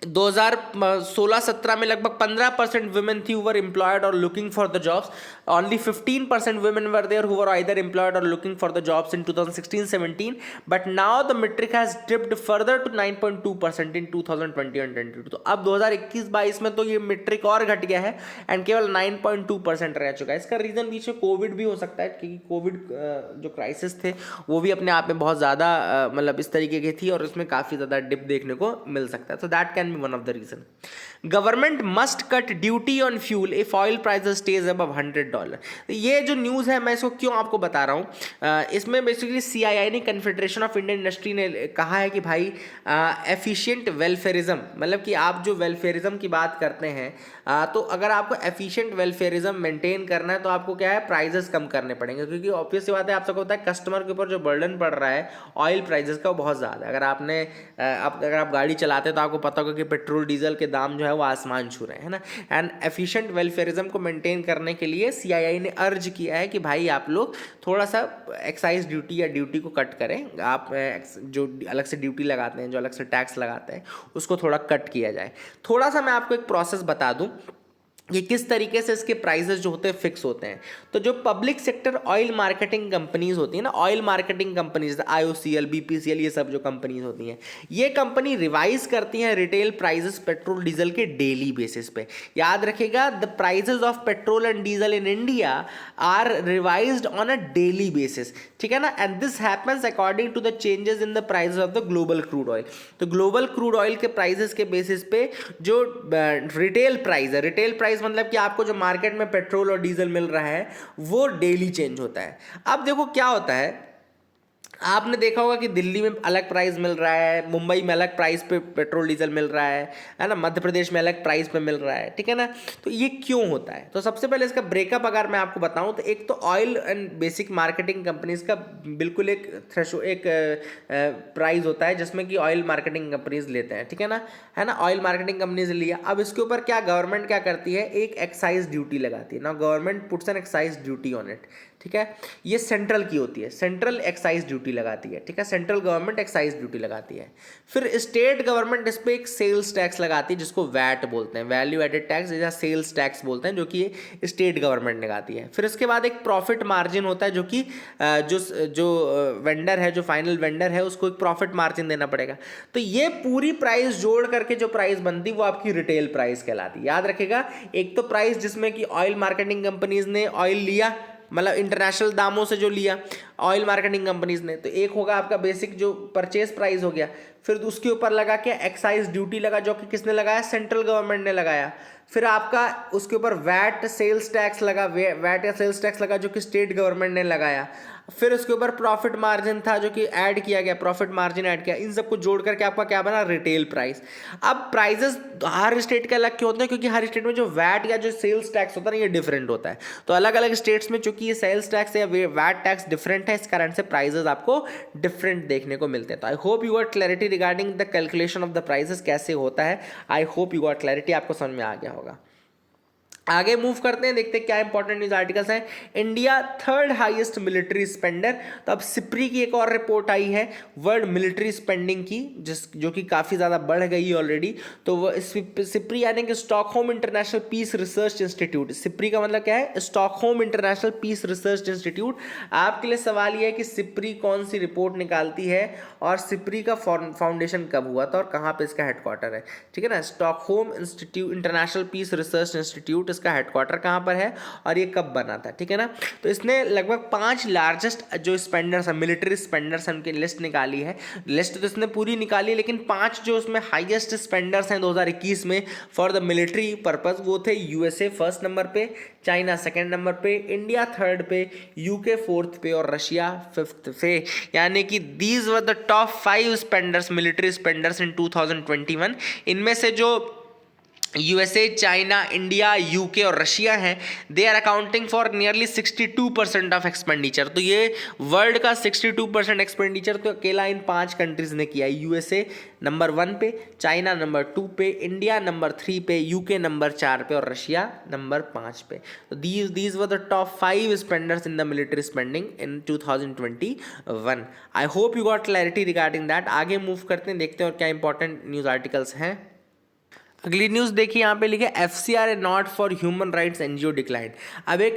2016-17 में लगभग 15% वुमेन थी वर एम्प्लॉयड और looking for the jobs. Only 15% women were there who were either employed और looking for the jobs in 2016-17, but now the metric has dipped further to 9.2% in 2020-22। तो अब 2021-22 में तो ये मेट्रिक और घट गया है एंड केवल 9.2% रह चुका है। इसका रीजन बीच में कोविड भी हो सकता है, क्योंकि कोविड जो क्राइसिस थे वो भी अपने आप में बहुत ज़्यादा मतलब इस तरीके की थी और उसमें काफ़ी ज़्यादा डिप देखने को मिल सकता है। तो that can one of the reason. Government must cut duty on fuel if oil prices stays above $100। ये जो न्यूज़ है मैं इसको क्यों आपको बता रहा हूँ, इसमें बेसिकली CII ने कन्फेडरेशन ऑफ इंडियन इंडस्ट्री ने कहा है कि भाई एफिशिएंट वेलफेयरिज्म, मतलब कि आप जो वेलफेयरिज्म की बात करते हैं तो अगर आपको एफिशिएंट वेलफेयरिज्म मेंटेन करना है तो आपको क्या है, प्राइजेस कम करने पड़ेंगे। क्योंकि ऑब्वियस सी बात है, आप सबको पता है कस्टमर के ऊपर जो बर्डन पड़ रहा है ऑयल प्राइजेस का वो बहुत ज़्यादा है। अगर आप गाड़ी चलाते हैं तो आपको पता होगा कि पेट्रोल डीजल के दाम जो है वो आसमान छू रहे हैं, है ना। एंड एफिशिएंट वेलफेयरिज्म को मेंटेन करने के लिए CII ने अर्ज किया है कि भाई आप लोग थोड़ा सा एक्साइज ड्यूटी या ड्यूटी को कट करें। आप जो अलग से ड्यूटी लगाते हैं, जो अलग से टैक्स लगाते हैं, उसको थोड़ा कट किया जाए। थोड़ा सा मैं आपको एक प्रोसेस बता दूं कि किस तरीके से इसके प्राइसेस जो होते हैं फिक्स होते हैं। तो जो public sector oil marketing companies होती हैं ना, oil marketing companies IOCL, BPCL, ये सब जो कंपनीज होती हैं, ये कंपनी रिवाइज करती हैं रिटेल प्राइसेस पेट्रोल डीजल के डेली बेसिस पे। याद रखिएगा, the prices of petrol and diesel in India are revised on a daily basis, ठीक है ना। And this happens according to the changes in the prices of the global crude oil. तो global crude oil के prices के basis पे जो retail price है, retail price मतलब कि आपको जो मार्केट में पेट्रोल और डीजल मिल रहा है वो डेली चेंज होता है। अब देखो क्या होता है, आपने देखा होगा कि दिल्ली में अलग प्राइस मिल रहा है, मुंबई में अलग प्राइस पे पेट्रोल डीजल मिल रहा है ना, मध्य प्रदेश में अलग प्राइस पे मिल रहा है, ठीक है ना। तो ये क्यों होता है? तो सबसे पहले इसका ब्रेकअप अगर मैं आपको बताऊं तो एक तो oil and basic marketing companies का बिल्कुल एक प्राइस होता है जिसमें कि ऑयल मार्केटिंग कंपनीज लेते हैं, ठीक है ना। ऑयल मार्केटिंग कंपनीज लिया, अब इसके ऊपर क्या गवर्नमेंट क्या करती है, एक एक्साइज ड्यूटी लगाती है ना, government puts an excise duty on it, ठीक है। ये सेंट्रल की होती है, सेंट्रल एक्साइज ड्यूटी लगाती है, ठीक है, सेंट्रल गवर्नमेंट एक्साइज ड्यूटी लगाती है। फिर स्टेट गवर्नमेंट इस पर एक सेल्स टैक्स लगाती है जिसको वैट बोलते हैं, वैल्यू एडेड टैक्स या सेल्स टैक्स बोलते हैं, जो कि स्टेट गवर्नमेंट लगाती है। फिर इसके बाद एक प्रॉफिट मार्जिन होता है जो कि जो वेंडर है, जो फाइनल वेंडर है, उसको एक प्रॉफिट मार्जिन देना पड़ेगा। तो ये पूरी प्राइस जोड़ करके जो प्राइस बनती है वो आपकी रिटेल प्राइस कहलाती है। याद रखेगा, एक तो प्राइस जिसमें कि ऑयल मार्केटिंग कंपनीज ने ऑयल लिया, मतलब इंटरनेशनल दामों से जो लिया ऑयल मार्केटिंग कंपनीज ने, तो एक होगा आपका बेसिक जो परचेज प्राइस हो गया। फिर उसके ऊपर लगा के एक्साइज ड्यूटी लगा, जो कि किसने लगाया, सेंट्रल गवर्नमेंट ने लगाया। फिर आपका उसके ऊपर वैट सेल्स टैक्स लगा, वैट या सेल्स टैक्स लगा जो कि स्टेट गवर्नमेंट ने लगाया। फिर उसके ऊपर प्रॉफिट मार्जिन था जो कि ऐड किया गया, प्रॉफिट मार्जिन ऐड किया। इन सबको जोड़ करके आपका क्या बना, रिटेल प्राइस। अब प्राइजेस हर स्टेट के अलग क्यों होते हैं, क्योंकि हर स्टेट में जो वैट या जो सेल्स टैक्स होता है ना, ये डिफरेंट होता है। तो अलग अलग स्टेट्स में चूंकि ये सेल्स टैक्स या वैट टैक्स डिफरेंट है, इस कारण से प्राइजेस आपको डिफरेंट देखने को मिलते हैं। तो I hope you got clarity regarding the calculation of the prices कैसे होता है। I hope you got clarity, आपको समझ में आ गया होगा। आगे मूव करते हैं, देखते हैं क्या इंपॉर्टेंट न्यूज आर्टिकल्स हैं। India third highest military spender. तो अब सिप्री की एक और रिपोर्ट आई है वर्ल्ड मिलिट्री स्पेंडिंग की, जो कि काफ़ी ज़्यादा बढ़ गई है ऑलरेडी। तो वो सिप्री यानी कि Stockholm International Peace Research Institute. SIPRI का मतलब क्या है, Stockholm International Peace Research Institute. आपके लिए सवाल यह है कि सिप्री कौन सी रिपोर्ट निकालती है और सिप्री का फाउंडेशन कब हुआ था और कहाँ पे इसका हेडक्वार्टर है, ठीक है ना। Stockholm Institute International Peace Research Institute, इसका हेडक्वार्टर कहाँ पर है और ये कब बना था, ठीक है ना। तो इसने लगभग 5 लार्जेस्ट जो स्पेंडर्स हैं, मिलिट्री स्पेंडर्स हैं, उनकी लिस्ट निकाली है। लिस्ट तो इसने पूरी निकाली, लेकिन 5 जो उसमें हाईएस्ट स्पेंडर्स हैं 2021 में फॉर द मिलिट्री पर्पस, वो थे यूएसए फर्स्ट नंबर पे, चाइना सेकेंड नंबर पे, इंडिया थर्ड पे, यूके फोर्थ पे और रशिया फिफ्थ पे। यानी कि these were the top 5 spenders, military spenders in 2021। इनमें से जो यूएसए, चाइना, इंडिया, यूके और रशिया हैं, they are accounting for nearly 62% of expenditure. तो ये वर्ल्ड का 62% एक्सपेंडिचर तो अकेला इन 5 कंट्रीज ने किया है। यूएसए नंबर 1 पे, चाइना नंबर 2 पे, इंडिया नंबर 3 पे, यूके नंबर 4 पे और रशिया नंबर 5 पे। तो these were the top 5 spenders in the military spending in 2021। I hope you got clarity regarding that. आगे मूव करते हैं, देखते हैं और क्या इंपॉर्टेंट न्यूज़ आर्टिकल्स हैं। अगली न्यूज़ देखिए, यहाँ पे लिखे FCRA not for human rights NGO decline. अब एक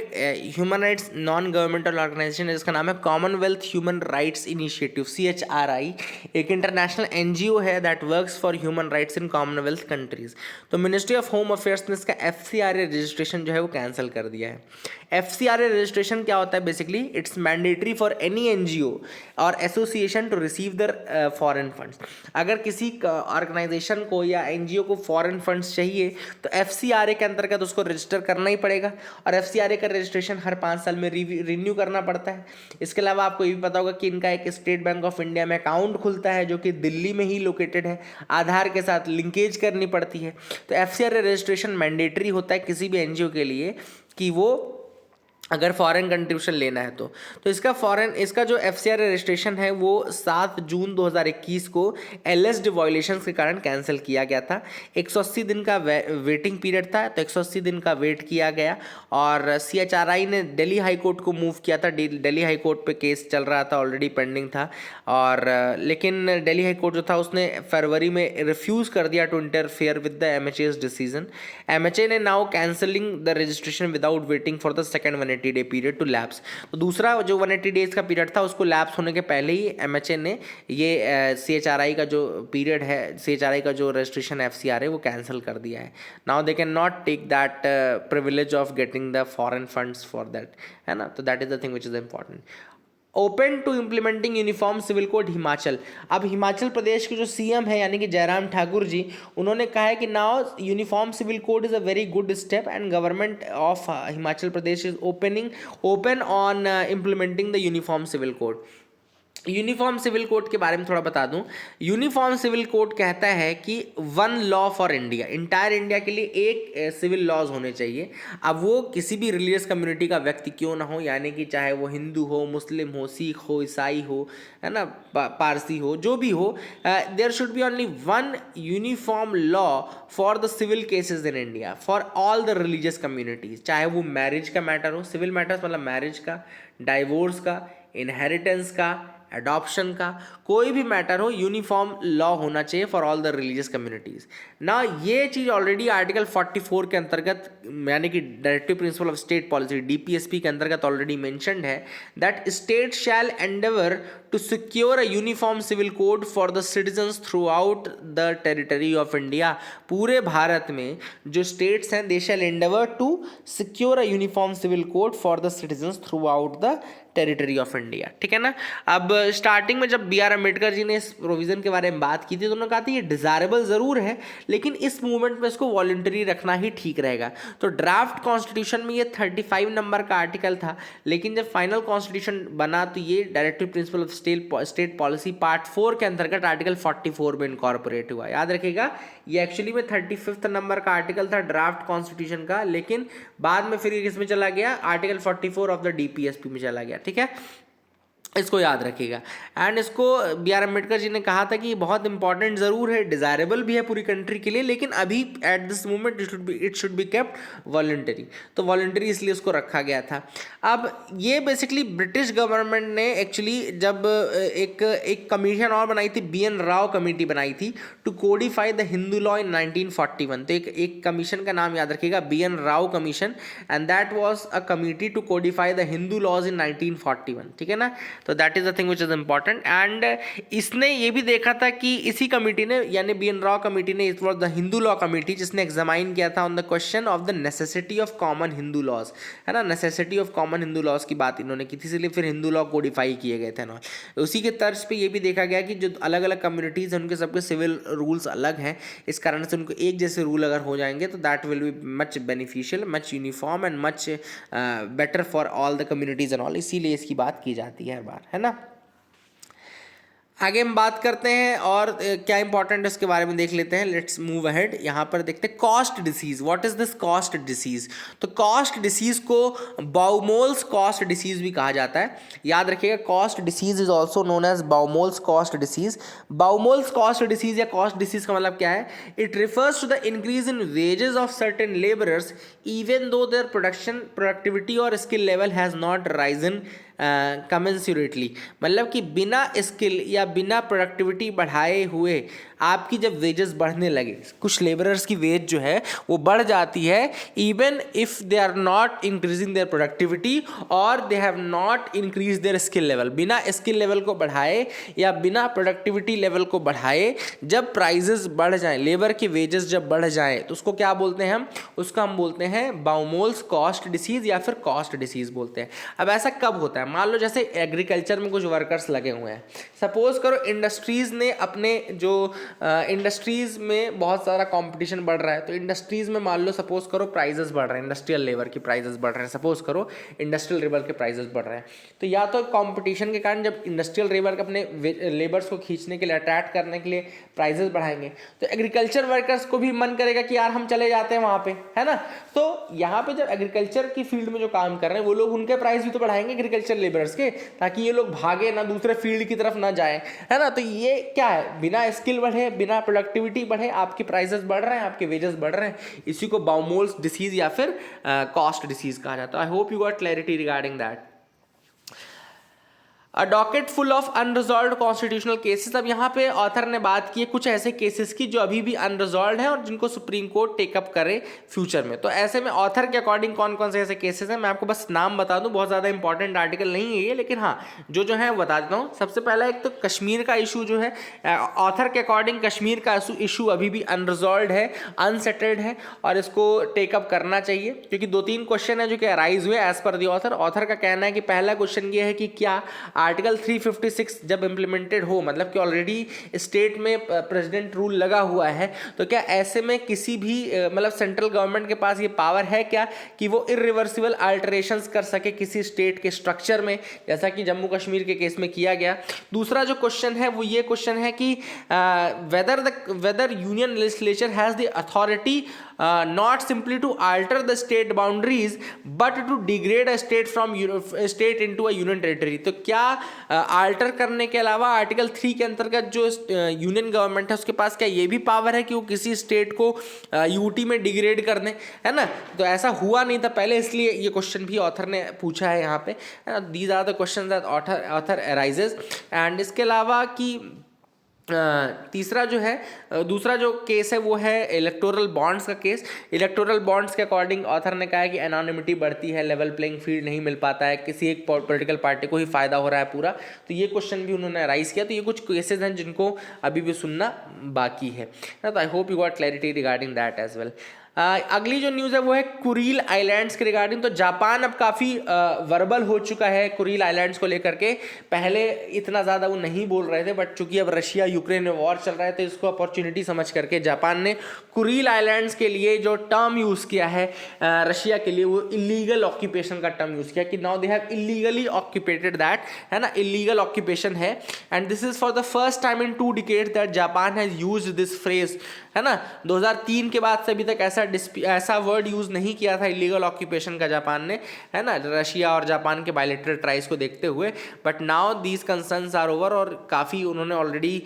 human rights non governmental organisation है जिसका नाम है Commonwealth Human Rights Initiative, CHRI, एक इंटरनेशनल NGO है that works for human rights in Commonwealth countries. तो मिनिस्ट्री ऑफ होम अफेयर्स ने इसका FCRA रजिस्ट्रेशन जो है वो कैंसिल कर दिया है। FCRA रजिस्ट्रेशन क्या होता है, basically it's mandatory for any NGO और association to receive their foreign funds. अगर किसी ऑर्गेनाइजेशन को या NGO को फॉरेन फंड्स चाहिए तो FCRA के अंतर्गत उसको रजिस्टर करना ही पड़ेगा, और FCRA का रजिस्ट्रेशन हर 5 साल में रिन्यू करना पड़ता है। इसके अलावा आपको ये भी पता होगा कि इनका एक स्टेट बैंक ऑफ इंडिया में अकाउंट खुलता है जो कि दिल्ली में ही लोकेटेड है, आधार के साथ लिंकेज करनी पड़ती है। तो FCRA रजिस्ट्रेशन मैंडेटरी होता है किसी भी NGO के लिए कि वो अगर फॉरेन कंट्रीब्यूशन लेना है तो इसका जो FCRA रजिस्ट्रेशन है वो 7 जून 2021 को एलिस्ड वायलेशंस के कारण कैंसिल किया गया था। 180 दिन का वेटिंग पीरियड था, तो 180 दिन का वेट किया गया और CHRI ने दिल्ली हाई कोर्ट को मूव किया था। दिल्ली हाई कोर्ट पे केस चल रहा था, ऑलरेडी पेंडिंग था, और लेकिन दिल्ली हाई कोर्ट जो था उसने फरवरी में रिफ्यूज़ कर दिया to interfere with the MHA's decision. MHA ने now cancelling the registration without waiting for the second 180 day period to lapse. तो दूसरा जो 180 डेज का पीरियड था उसको लैप्स होने के पहले ही MHA ने ये CHRI का जो पीरियड है, CHRI का जो रजिस्ट्रेशन FCRA वो कैंसिल कर दिया है। Now they can not take that privilege of getting the foreign funds for that, है ना। तो that is the thing which is important. Open to implementing uniform civil code Himachal. अब हिमाचल प्रदेश के जो CM है यानी कि जयराम ठाकुर जी, उन्होंने कहा है कि now uniform civil code is a very good step and government of Himachal Pradesh is open on implementing the uniform civil code. Uniform civil code के बारे में थोड़ा बता दूं। यूनिफॉर्म सिविल कोड कहता है कि one law for India, entire India के लिए एक सिविल लॉज होने चाहिए। अब वो किसी भी रिलीजियस कम्युनिटी का व्यक्ति क्यों ना हो, यानी कि चाहे वो हिंदू हो, मुस्लिम हो, सिख हो, ईसाई हो, है ना, पारसी हो, जो भी हो, there should be only one uniform law for the civil cases in India for all the religious communities. चाहे वो मैरिज का मैटर हो, सिविल मैटर्स मतलब मैरिज का, डाइवोर्स का, इनहेरिटेंस का, एडॉप्शन का, कोई भी मैटर हो, यूनिफॉर्म लॉ होना चाहिए for all the religious communities ना। ये चीज़ ऑलरेडी आर्टिकल 44 के अंतर्गत, यानी कि directive principle of state policy DPSP के अंतर्गत ऑलरेडी मेंशन्ड है that state shall endeavour to secure a uniform civil code for the citizens throughout the territory of India. पूरे भारत में जो स्टेट्स हैं, they shall endeavour to secure a uniform civil code for the citizens throughout the territory of India. ठीक है ना। अब starting में जब BR अम्बेडकर जी ने इस प्रोविजन के बारे में बात की थी तो उन्होंने कहा था ये डिजायरेबल जरूर है, लेकिन इस मूवमेंट में इसको वॉलंटरी रखना ही ठीक रहेगा। तो ड्राफ्ट कॉन्स्टिट्यूशन में ये 35 नंबर का आर्टिकल था, लेकिन जब फाइनल कॉन्स्टिट्यूशन बना तो ये directive principle of state policy part 4 के अंतर्गत आर्टिकल 44 में इनकॉर्पोरेट हुआ। याद रखिएगा, ये एक्चुअली में 35 नंबर का आर्टिकल था ड्राफ्ट कॉन्स्टिट्यूशन का, लेकिन बाद में फिर ये किस में चला गया, आर्टिकल 44 ऑफ द DPSP में चला गया। ठीक है, इसको याद रखिएगा। एंड इसको BR अम्बेडकर जी ने कहा था कि बहुत इंपॉर्टेंट ज़रूर है, डिज़ायरेबल भी है पूरी कंट्री के लिए, लेकिन अभी at this moment it should be kept voluntary. तो वॉलंटरी इसलिए उसको रखा गया था। अब ये बेसिकली ब्रिटिश गवर्नमेंट ने एक्चुअली जब एक कमीशन और बनाई थी, BN राव कमेटी बनाई थी to codify the Hindu law in 1941। तो एक कमीशन का नाम याद रखिएगा, BN Rao commission, and that was a committee to codify the Hindu laws in 1941। ठीक है ना। तो that is the thing which is important. And इसने ये भी देखा था कि इसी कमेटी ने, यानी BN राव कमेटी ने, it was the Hindu law committee, जिसने एग्जामाइन किया था on the question of the necessity of common Hindu laws, है ना, necessity of common Hindu laws की बात इन्होंने की थी, इसलिए फिर हिंदू लॉ कोडिफाई किए गए थे ना। उसी के तर्ज पे ये भी देखा गया कि जो अलग अलग कम्युनिटीज़ हैं उनके सबके सिविल रूल्स अलग हैं, इस कारण से उनको एक जैसे रूल अगर हो जाएंगे तो that will be much beneficial, much uniform and much better for all the communities and all, इसीलिए इसकी बात की जाती है हर बार, है ना। आगे हम बात करते हैं और क्या इंपॉर्टेंट है उसके बारे में देख लेते हैं। Let's move ahead. यहाँ पर देखते हैं cost disease. What is this cost disease? तो कॉस्ट डिसीज को बाउमोल्स कॉस्ट डिसीज भी कहा जाता है। याद रखिएगा, cost disease is also known as Baumol's cost disease. Baumol's cost disease या कॉस्ट डिसीज का मतलब क्या है? It refers to the increase in wages of certain labourers even though their productivity और skill level has not risen commensurately. मतलब कि बिना skill या बिना प्रोडक्टिविटी बढ़ाए हुए आपकी जब वेजेस बढ़ने लगे, कुछ लेबरर्स की वेज जो है वो बढ़ जाती है even if they are not increasing their productivity और they have not increase their skill level. बिना स्किल लेवल को बढ़ाए या बिना प्रोडक्टिविटी लेवल को बढ़ाए जब प्राइजेस बढ़ जाएं, लेबर की वेजेस जब बढ़ जाएं, तो उसको क्या बोलते हैं हम? उसको हम बोलते हैं बाउमोल्स कॉस्ट डिसीज या फिर कॉस्ट डिसीज बोलते हैं। अब ऐसा कब होता है? मान लो जैसे एग्रीकल्चर में कुछ वर्कर्स लगे हुए हैं, सपोज करो इंडस्ट्रीज ने अपने जो इंडस्ट्रीज में बहुत सारा कंपटीशन बढ़ रहा है, तो इंडस्ट्रीज में मान लो सपोज करो प्राइजेस बढ़ रहे हैं, इंडस्ट्रियल लेबर की प्राइजेस बढ़ रहे हैं, सपोज करो इंडस्ट्रियल लेबर के प्राइजेस बढ़ रहे हैं, तो या तो कंपटीशन के कारण जब इंडस्ट्रियल लेबर अपने लेबर्स को खींचने के लिए, अट्रैक्ट करने के लिए प्राइजेस बढ़ाएंगे, तो एग्रीकल्चर वर्कर्स को भी मन करेगा कि यार हम चले जाते हैं वहाँ पे, है ना। तो यहाँ पे जब एग्रीकल्चर की फील्ड में जो काम कर रहे हैं वो लोग उनके प्राइस भी तो बढ़ाएंगे एग्रीकल्चर लेबर्स के, ताकि ये लोग भागे ना, दूसरे फील्ड की तरफ ना जाए, है ना। तो ये क्या है? बिना स्किल बढ़े, बिना प्रोडक्टिविटी बढ़े आपके प्राइसेस बढ़ रहे हैं, आपके वेजेस बढ़ रहे हैं। इसी को बाउमोल्स डिसीज या फिर कॉस्ट डिसीज कहा जाता है। I hope you got clarity regarding that. A docket full of unresolve constitutional cases. अब यहाँ पे ऑथर ने बात की है कुछ ऐसे केसेस की जो अभी भी अनरिजॉल्व हैं और जिनको सुप्रीम कोर्ट टेकअप करे फ्यूचर में। तो ऐसे में ऑथर के अकॉर्डिंग कौन कौन से ऐसे केसेस हैं, मैं आपको बस नाम बता दूं, बहुत ज़्यादा इंपॉर्टेंट आर्टिकल नहीं है ये, लेकिन हाँ जो है बता देता हूँ। सबसे पहला एक तो कश्मीर का इशू जो है, ऑथर के अकॉर्डिंग कश्मीर का इशू अभी भी अनरिजॉल्व है, अनसेटल्ड है और इसको टेकअप करना चाहिए, क्योंकि 2-3 क्वेश्चन है जो कि अराइज हुए as per the author. Author का कहना है कि पहला क्वेश्चन ये है कि क्या आर्टिकल 356 जब इम्प्लीमेंटेड हो, मतलब कि ऑलरेडी स्टेट में प्रेसिडेंट रूल लगा हुआ है, तो क्या ऐसे में किसी भी मतलब सेंट्रल गवर्नमेंट के पास ये पावर है क्या कि वो इरिवर्सिबल अल्टरेशंस कर सके किसी स्टेट के स्ट्रक्चर में, जैसा कि जम्मू कश्मीर के केस में किया गया। दूसरा जो क्वेश्चन है वो ये क्वेश्चन है कि whether union legislature has the authority not simply to alter the state boundaries but to degrade a state into a union territory। तो क्या alter करने के अलावा आर्टिकल 3 के अंतर्गत जो यूनियन गवर्नमेंट है उसके पास क्या ये भी पावर है कि वो किसी स्टेट को यूटी में डिग्रेड कर दें, है ना। तो ऐसा हुआ नहीं था पहले, इसलिए ये क्वेश्चन भी ऑथर ने पूछा है यहाँ पे। These are the question that author arises. And इसके अलावा कि तीसरा जो है दूसरा जो केस है वो है इलेक्टोरल बॉन्ड्स का केस। इलेक्टोरल बॉन्ड्स के अकॉर्डिंग ऑथर ने कहा है कि एनोनिमिटी बढ़ती है, लेवल प्लेइंग फील्ड नहीं मिल पाता है, किसी एक पॉलिटिकल पार्टी को ही फायदा हो रहा है पूरा। तो ये क्वेश्चन भी उन्होंने राइज किया। तो ये कुछ केसेस हैं जिनको अभी भी सुनना बाकी है। तो I hope you got clarity regarding that as well. अगली जो न्यूज़ है वो है कुरील आइलैंड्स के रिगार्डिंग। तो जापान अब काफ़ी वर्बल हो चुका है कुरील आइलैंड्स को लेकर के। पहले इतना ज़्यादा वो नहीं बोल रहे थे, बट चूंकि अब रशिया यूक्रेन में वॉर चल रहा है तो इसको अपॉर्चुनिटी समझ करके जापान ने कुरील आइलैंड्स के लिए जो टर्म यूज़ किया है रशिया के लिए, वो इलीगल ऑक्यूपेशन का टर्म यूज़ किया कि now they have illegally occupated that, है ना, इलीगल ऑक्यूपेशन है। And this is for the first time in 2 decade that Japan has used this phrase, है ना। 2003 के बाद से अभी तक ऐसा वर्ड यूज़ नहीं किया था इलीगल ऑक्यूपेशन का जापान ने, है ना, रशिया और जापान के बायलैटरल ट्राइज को देखते हुए। But now these concerns are over, और काफ़ी उन्होंने ऑलरेडी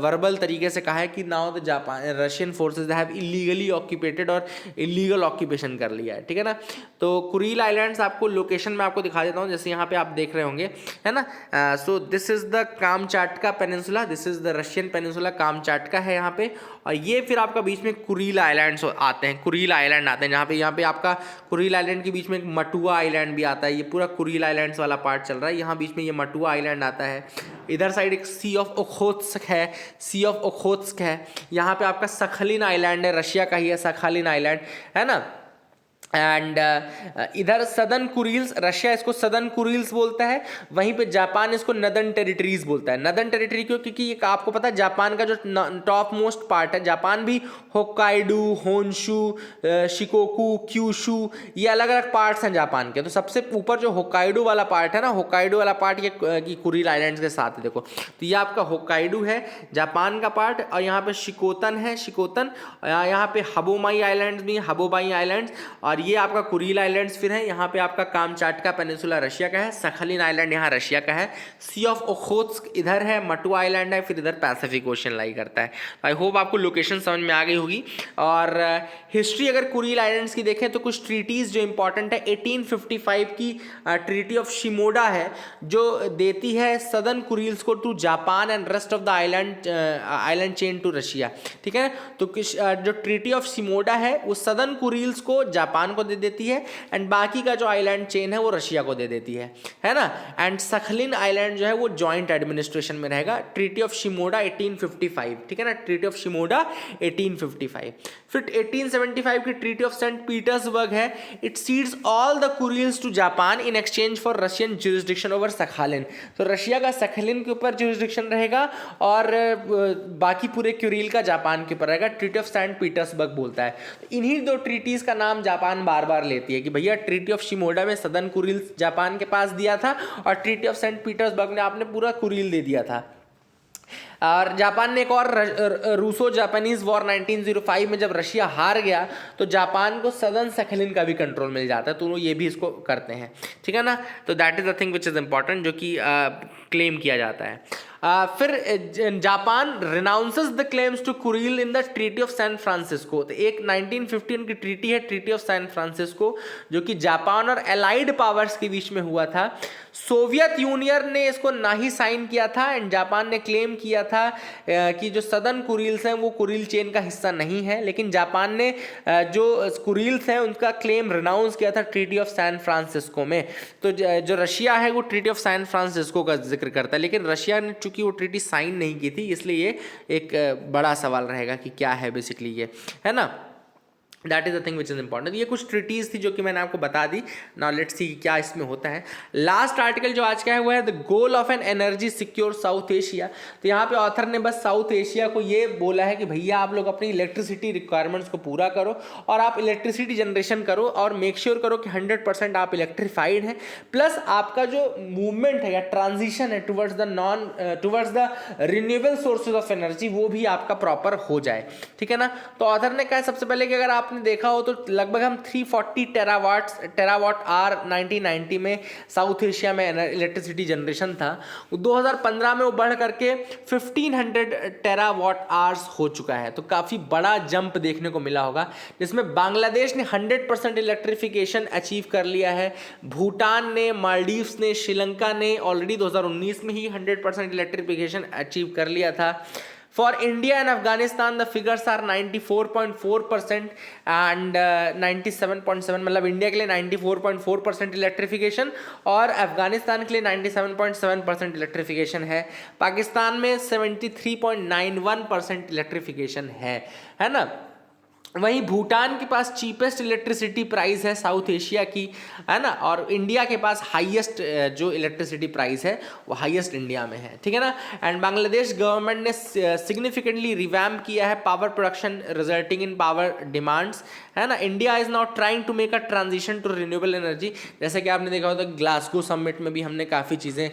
वर्बल तरीके से कहा है कि now the Japan Russian forces have illegally occupated और इलीगल ऑक्यूपेशन कर लिया है, ठीक है ना। तो कुरील आइलैंड्स आपको लोकेशन में आपको दिखा देता हूँ, जैसे यहाँ पे आप देख रहे होंगे, है ना। So this is the Kamchatka peninsula, this is the Russian peninsula Kamchatka है यहाँ पे। और ये फिर आपका बीच में कुरील आइलैंड्स आते हैं, कुरील आइलैंड आते हैं, जहाँ पे यहाँ पे आपका कुरील आइलैंड के बीच में एक मटुआ आइलैंड भी आता है। ये पूरा कुरील आइलैंड्स वाला पार्ट चल रहा है, यहाँ बीच में ये मटुआ आइलैंड आता है। इधर साइड एक सी ऑफ ओखोत्स्क है, सी ऑफ ओखोत्स्क है। यहाँ पे आपका सखलिन आइलैंड है, रशिया का ही है सखलिन आइलैंड, है ना। एंड इधर सदर्न कुरील्स, रशिया इसको सदर्न कुरील्स बोलता है, वहीं पे जापान इसको नदर्न टेरिटरीज बोलता है। नदर्न टेरिटरी क्यों? क्योंकि ये आपको पता है जापान का जो टॉप मोस्ट पार्ट है, जापान भी होक्काइडू, होन्शू, शिकोकू, क्यूशू, ये अलग अलग पार्ट्स हैं जापान के। तो सबसे ऊपर जो होक्काइडू वाला पार्ट है ना, होक्काइडू वाला पार्ट ये कुरील आइलैंड्स के साथ है। देखो तो ये आपका होक्काइडू है जापान का पार्ट, और यहाँ पे शिकोतन है, शिकोतन, यहाँ पे हबोमाई आइलैंड्स भी, हबोबाई आइलैंड्स, और ये आपका कुरील आइलैंड्स फिर है। यहाँ पे आपका कामचाटका पेनिनसुला रशिया का है, सखलिन आइलैंड यहाँ रशिया का है, सी ऑफ ओखोत्स्क इधर है, मटुआ आइलैंड है, फिर इधर पैसिफिक ओशन लाई करता है। आई होप आपको लोकेशन समझ में आ गई होगी। और हिस्ट्री अगर कुरील आइलैंड्स की देखें तो कुछ ट्रीटीज जो इंपॉर्टेंट है, 1855 की ट्रीटी ऑफ शिमोडा है, जो देती है सदर्न कुरील्स को to Japan and rest of the island chain to Russia, ठीक है। तो जो ट्रीटी ऑफ शिमोडा है वो सदर्न कुरील्स को जापान को दे देती है, एंड बाकी का जो आइलैंड चेन है वो रशिया को दे देती है ना। एंड सखलिन आइलैंड जो है वो जॉइंट एडमिनिस्ट्रेशन में रहेगा। ट्रीटी ऑफ शिमोडा 1855, ठीक है ना, ट्रीटी ऑफ शिमोडा 1855। फिर 1875 की ट्रीटी ऑफ सेंट पीटर्सबर्ग है, it cedes all the Kurils to Japan in exchange for Russian jurisdiction over Sakhalin. तो रशिया का सखलिन के ऊपर ज्यूरिसडिक्शन रहेगा और बाकी पूरे कुरील का जापान के ऊपर रहेगा। ट्रीटी ऑफ सेंट पीटर्सबर्ग बोलता है। इन्हीं दो ट्रीटीज का नाम जापान बार बार लेती है कि भैया ट्रीटी ऑफ शिमोडा में सदर्न कुरील जापान के पास दिया था, और ट्रीटी ऑफ सेंट पीटर्सबर्ग ने आपने पूरा कुरील दे दिया था। और जापान ने एक और रूसो जापानीज वॉर 1905 में जब रशिया हार गया तो जापान को सदर्न सखलिन का भी कंट्रोल मिल जाता है, तो ये भी इसको करते हैं, ठीक है ना। तो that is the thing which is important, जो कि क्लेम किया जाता है। फिर Japan renounces the claims to Kuril in the treaty of San Francisco. तो एक 1915 की ट्रीटी है, ट्रीटी ऑफ सैन फ्रांसिस्को, जो कि जापान और एलाइड पावर्स के बीच में हुआ था। सोवियत यूनियन ने इसको ना ही साइन किया था, एंड जापान ने क्लेम किया था कि जो सदर्न कुरील्स हैं वो कुरील चेन का हिस्सा नहीं है, लेकिन जापान ने जो कुरील्स हैं उनका क्लेम रिनाउंस किया था ट्रीटी ऑफ सैन फ्रांसिस्को में। तो जो रशिया है वो ट्रीटी ऑफ सैन फ्रांसिस्को का जिक्र करता है, लेकिन रशिया ने चूंकि वो ट्रीटी साइन नहीं की थी, इसलिए ये एक बड़ा सवाल रहेगा कि क्या है बेसिकली ये, है ना। That is the thing which is important. ये कुछ ट्रिटीज़ थी जो कि मैंने आपको बता दी। नाउ लेट्स सी क्या इसमें होता है। लास्ट आर्टिकल जो आज का है वो है the goal of an energy secure South Asia. तो यहाँ पे ऑथर ने बस साउथ एशिया को ये बोला है कि भैया आप लोग अपनी इलेक्ट्रिसिटी रिक्वायरमेंट्स को पूरा करो और आप इलेक्ट्रिसिटी जनरेशन करो और मेक श्योर करो कि 100% आप इलेक्ट्रीफाइड हैं, प्लस आपका जो मूवमेंट है या ट्रांजिशन है towards the renewable sources of energy वो भी आपका प्रॉपर हो जाए, ठीक है ना। तो ऑथर ने कहा सबसे पहले कि अगर आपने देखा हो तो लगभग हम 340 टेरावाट आर 1990 में साउथ एशिया में इलेक्ट्रिसिटी जनरेशन था। 2015 में वो बढ़ करके 1500 टेरावाट आवर्स हो चुका है। तो काफ़ी बड़ा जंप देखने को मिला होगा, जिसमें बांग्लादेश ने 100% इलेक्ट्रिफिकेशन अचीव कर लिया है। भूटान ने, मालदीव्स ने, श्रीलंका ने ऑलरेडी 2019 में ही 100% इलेक्ट्रिफिकेशन अचीव कर लिया था। For India and Afghanistan, the figures are 94.4% and 97.7, मतलब इंडिया के लिए 94.4% इलेक्ट्रिफिकेशन और अफगानिस्तान के लिए 97.7% इलेक्ट्रिफिकेशन है। पाकिस्तान में 73.91% इलेक्ट्रिफिकेशन है ना। वहीं भूटान के पास चीपेस्ट इलेक्ट्रिसिटी प्राइस है साउथ एशिया की, है ना, और इंडिया के पास हाईएस्ट जो इलेक्ट्रिसिटी प्राइस है वो हाईएस्ट इंडिया में है, ठीक है ना। एंड बांग्लादेश गवर्नमेंट ने सिग्निफिकेंटली रिवैम्प किया है power production resulting in power demands, है ना। India is not trying to make a transition to renewable energy. जैसे कि आपने देखा होता ग्लासगो समिट में भी हमने काफ़ी चीज़ें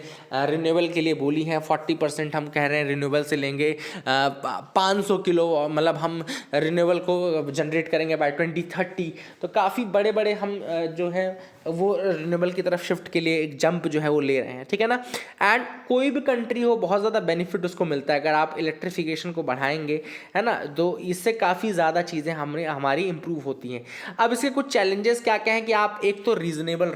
रिन्यूएबल के लिए बोली हैं। 40% हम कह रहे हैं रिन्यूएबल से लेंगे, 500 किलो मतलब हम रिन्यूएबल को जनरेट करेंगे बाय 2030। तो काफ़ी बड़े बड़े हम जो है वो रिन्यूएबल की तरफ शिफ्ट के लिए एक जंप जो है वो ले रहे हैं, ठीक है ना। एंड कोई भी कंट्री हो बहुत ज़्यादा बेनिफिट उसको मिलता है अगर आप इलेक्ट्रिफिकेशन को बढ़ाएंगे, है ना। तो इससे काफ़ी ज़्यादा चीज़ें हमारी इंप्रूव होती हैं। अब इसके कुछ चैलेंजेस क्या क्या हैं कि आप एक तो रीजनेबल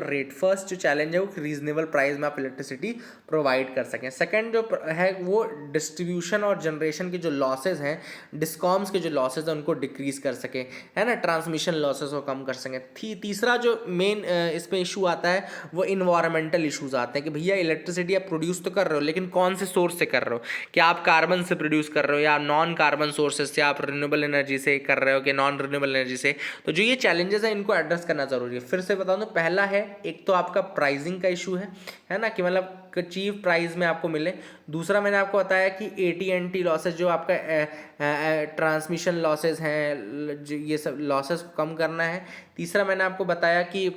रेट फर्स्ट जो चैलेंज है वो रीजनेबल प्राइस में आप इलेक्ट्रिसिटी प्रोवाइड कर सकें। सेकेंड जो है वो डिस्ट्रीब्यूशन और जनरेशन के जो लॉसेज हैं, डिस्कॉम्स के जो लॉसेज हैं उनको डिक्रीज कर सकें, है ना, ट्रांसमिशन लॉसेज को कम कर सकें। तीसरा जो मेन इसमें इशू आता है वो इन्वायरमेंटल इशूज आते हैं कि भैया इलेक्ट्रिसिटी आप प्रोड्यूस तो कर रहे हो लेकिन कौन से सोर्स से कर रहे हो, क्या आप कार्बन से प्रोड्यूस कर रहे हो या नॉन कार्बन सोर्सेज से, आप रिन्यूएबल एनर्जी से कर रहे हो कि नॉन रिन्यूएबल एनर्जी से। तो जो ये चैलेंजेस हैं इनको एड्रेस करना जरूरी है। फिर से बता दूं, पहला है एक तो आपका प्राइसिंग का इशू है ना, कि मतलब चीप प्राइस में आपको मिले। दूसरा मैंने आपको बताया कि AT&T लॉसेज जो आपका ट्रांसमिशन लॉसेज हैं, ये सब लॉसेज को कम करना है। तीसरा मैंने आपको बताया कि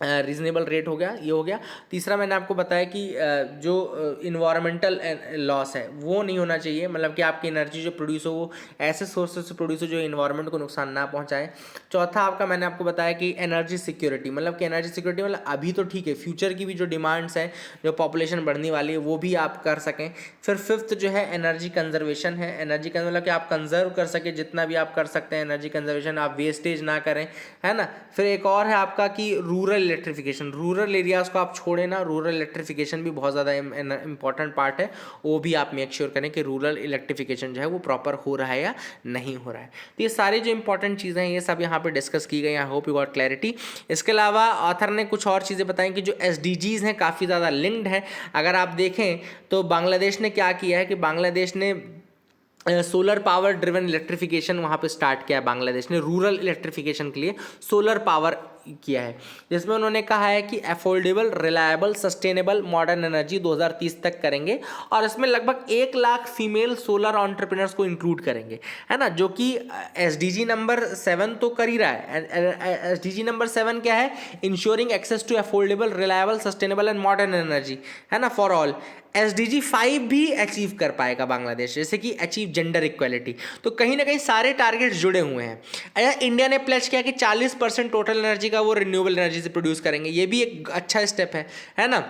रीजनेबल रेट हो गया, ये हो गया। तीसरा मैंने आपको बताया कि जो इन्वायरमेंटल लॉस है वो नहीं होना चाहिए, मतलब कि आपकी एनर्जी जो प्रोड्यूस हो वो ऐसे सोर्सेज से प्रोड्यूस हो जो इन्वायरमेंट को नुकसान ना पहुंचाए। चौथा आपका मैंने आपको बताया कि एनर्जी सिक्योरिटी, मतलब कि एनर्जी सिक्योरिटी मतलब अभी तो ठीक है, फ्यूचर की भी जो डिमांड्स हैं, जो पॉपुलेशन बढ़ने वाली है वो भी आप कर सकें। फिर फिफ्थ जो है एनर्जी कंजर्वेशन है। एनर्जी का मतलब कि आप कंजर्व कर सके जितना भी आप कर सकते हैं, एनर्जी कंजर्वेशन, आप वेस्टेज ना करें, है ना। फिर एक और है आपका कि रूरल इलेक्ट्रिफिकेशन, रूरल एरियाज को आप छोड़ें ना, रूरल इलेक्ट्रिफिकेशन भी बहुत ज़्यादा इंपॉर्टेंट पार्ट है, वो भी आप मेक श्योर करें कि रूरल इलेक्ट्रिफिकेशन जो है वो प्रॉपर हो रहा है या नहीं हो रहा है। तो ये सारे जो इंपॉर्टेंट चीज़ें हैं ये सब यहाँ पे डिस्कस की गई। आई होप यू गॉट क्लैरिटी। इसके अलावा ऑथर ने कुछ और चीज़ें बताई कि जो SDGs हैं काफ़ी ज़्यादा लिंक्ड हैं। अगर आप देखें तो बांग्लादेश ने क्या किया है कि बांग्लादेश ने सोलर पावर ड्रिवन इलेक्ट्रिफिकेशन वहाँ पे स्टार्ट किया है। बांग्लादेश ने रूरल इलेक्ट्रिफिकेशन के लिए सोलर पावर किया है, जिसमें उन्होंने कहा है कि affordable, reliable, sustainable, modern energy 2030 तक करेंगे और इसमें लगभग 1 लाख फीमेल सोलर एंटरप्रेन्योर्स को इंक्लूड करेंगे, है ना। जो कि SDG नंबर 7 तो कर ही रहा है। SDG नंबर 7 क्या है? Ensuring access to affordable, reliable, sustainable and modern energy, है ना, फॉर ऑल। SDG 5 भी अचीव कर पाएगा बांग्लादेश, जैसे कि अचीव जेंडर इक्वलिटी। तो कहीं ना कहीं सारे टारगेट्स जुड़े हुए हैं। इंडिया ने प्लेज किया कि 40% टोटल एनर्जी का वो रिन्यूएबल एनर्जी से प्रोड्यूस करेंगे, ये भी एक अच्छा स्टेप है ना।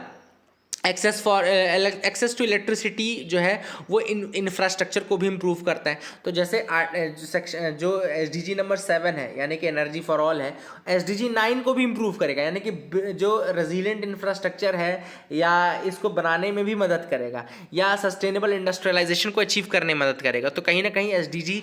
एक्सेस टू इलेक्ट्रिसिटी जो है वो इंफ्रास्ट्रक्चर को भी इम्प्रूव करता है। तो जैसे जो SDG नंबर 7 है यानी कि एनर्जी फॉर ऑल है, SDG 9 को भी इम्प्रूव करेगा, यानी कि जो रेजिलिएंट इंफ्रास्ट्रक्चर है या इसको बनाने में भी मदद करेगा या सस्टेनेबल इंडस्ट्रियलाइजेशन को अचीव करने में मदद करेगा। तो कहीं ना कहीं SDG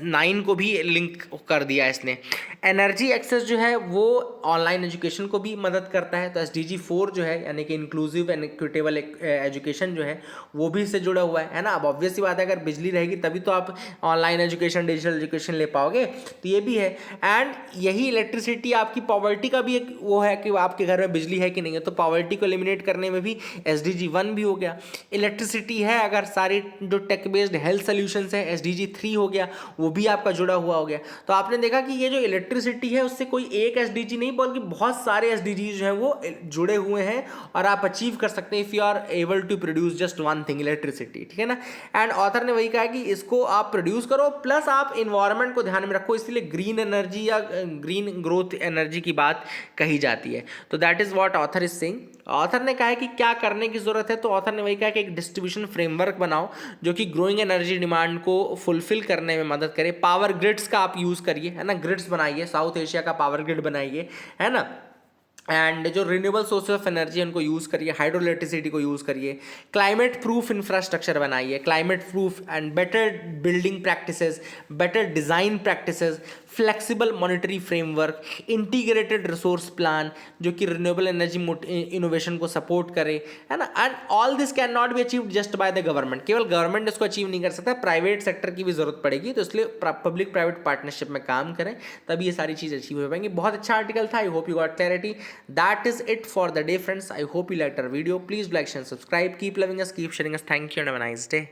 9 को भी लिंक कर दिया इसने। एनर्जी एक्सेस जो है वो ऑनलाइन एजुकेशन को भी मदद करता है। तो SDG 4 जो है यानी कि इंक्लूसिव एंड इक्विटेबल एजुकेशन जो है वो भी इससे जुड़ा हुआ है ना। अब ऑब्वियस सी बात है, अगर बिजली रहेगी तभी तो आप ऑनलाइन एजुकेशन, डिजिटल एजुकेशन ले पाओगे, तो ये भी है। एंड यही इलेक्ट्रिसिटी आपकी पॉवर्टी का भी एक वो है कि आपके घर में बिजली है कि नहीं है, तो पॉवर्टी को एलिमिनेट करने में भी SDG 1 भी हो गया। इलेक्ट्रिसिटी है, अगर सारी जो टेक बेस्ड हेल्थ सोल्यूशंस है SDG 3 हो गया, वो भी आपका जुड़ा हुआ हो गया। तो आपने देखा कि ये जो इलेक्ट्रिसिटी है उससे कोई एक SDG नहीं बल्कि बहुत सारे SDG जो है वो जुड़े हुए हैं और आप अचीव कर सकते हैं if you are able to produce just one thing, electricity, ठीक है ना। एंड ऑथर ने वही कहा कि इसको आप प्रोड्यूस करो प्लस आप इन्वायरमेंट को ध्यान में रखो, इसलिए ग्रीन एनर्जी या ग्रीन ग्रोथ एनर्जी की बात कही जाती है। तो that is what author is saying. Author ने कहा है कि क्या करने की जरूरत है, तो ऑथर ने वही कहा कि एक डिस्ट्रीब्यूशन फ्रेमवर्क बनाओ जो कि ग्रोइंग एनर्जी डिमांड को फुलफिल करने में मदद करे। पावर ग्रिड्स का आप यूज़ करिए, है ना, ग्रिड्स बनाइए, साउथ एशिया का पावर ग्रिड बनाइए, है ना। एंड जो रिन्यूएबल सोर्स ऑफ एनर्जी है उनको यूज़ करिए, हाइड्रो इलेक्ट्रिसिटी को यूज़ करिए, क्लाइमेट प्रूफ इंफ्रास्ट्रक्चर बनाइए, climate proof and better building practices, better design practices, flexible monetary framework, integrated resource plan जो कि रिन्यूएबल एनर्जी इनोवेशन को सपोर्ट करे, है ना। And all this can not be achieved just by the government, केवल government इसको achieve नहीं कर सकता, प्राइवेट सेक्टर की भी जरूरत पड़ेगी। तो इसलिए पब्लिक प्राइवेट पार्टनरशिप में काम करें, तभी ये सारी चीज़ अचीव हो पाएंगी। बहुत अच्छा आर्टिकल था, आई hope you got clarity. That is it for the day, friends. I hope you liked our video. Please like, share, subscribe. Keep loving us, keep sharing us. Thank you and have a nice day.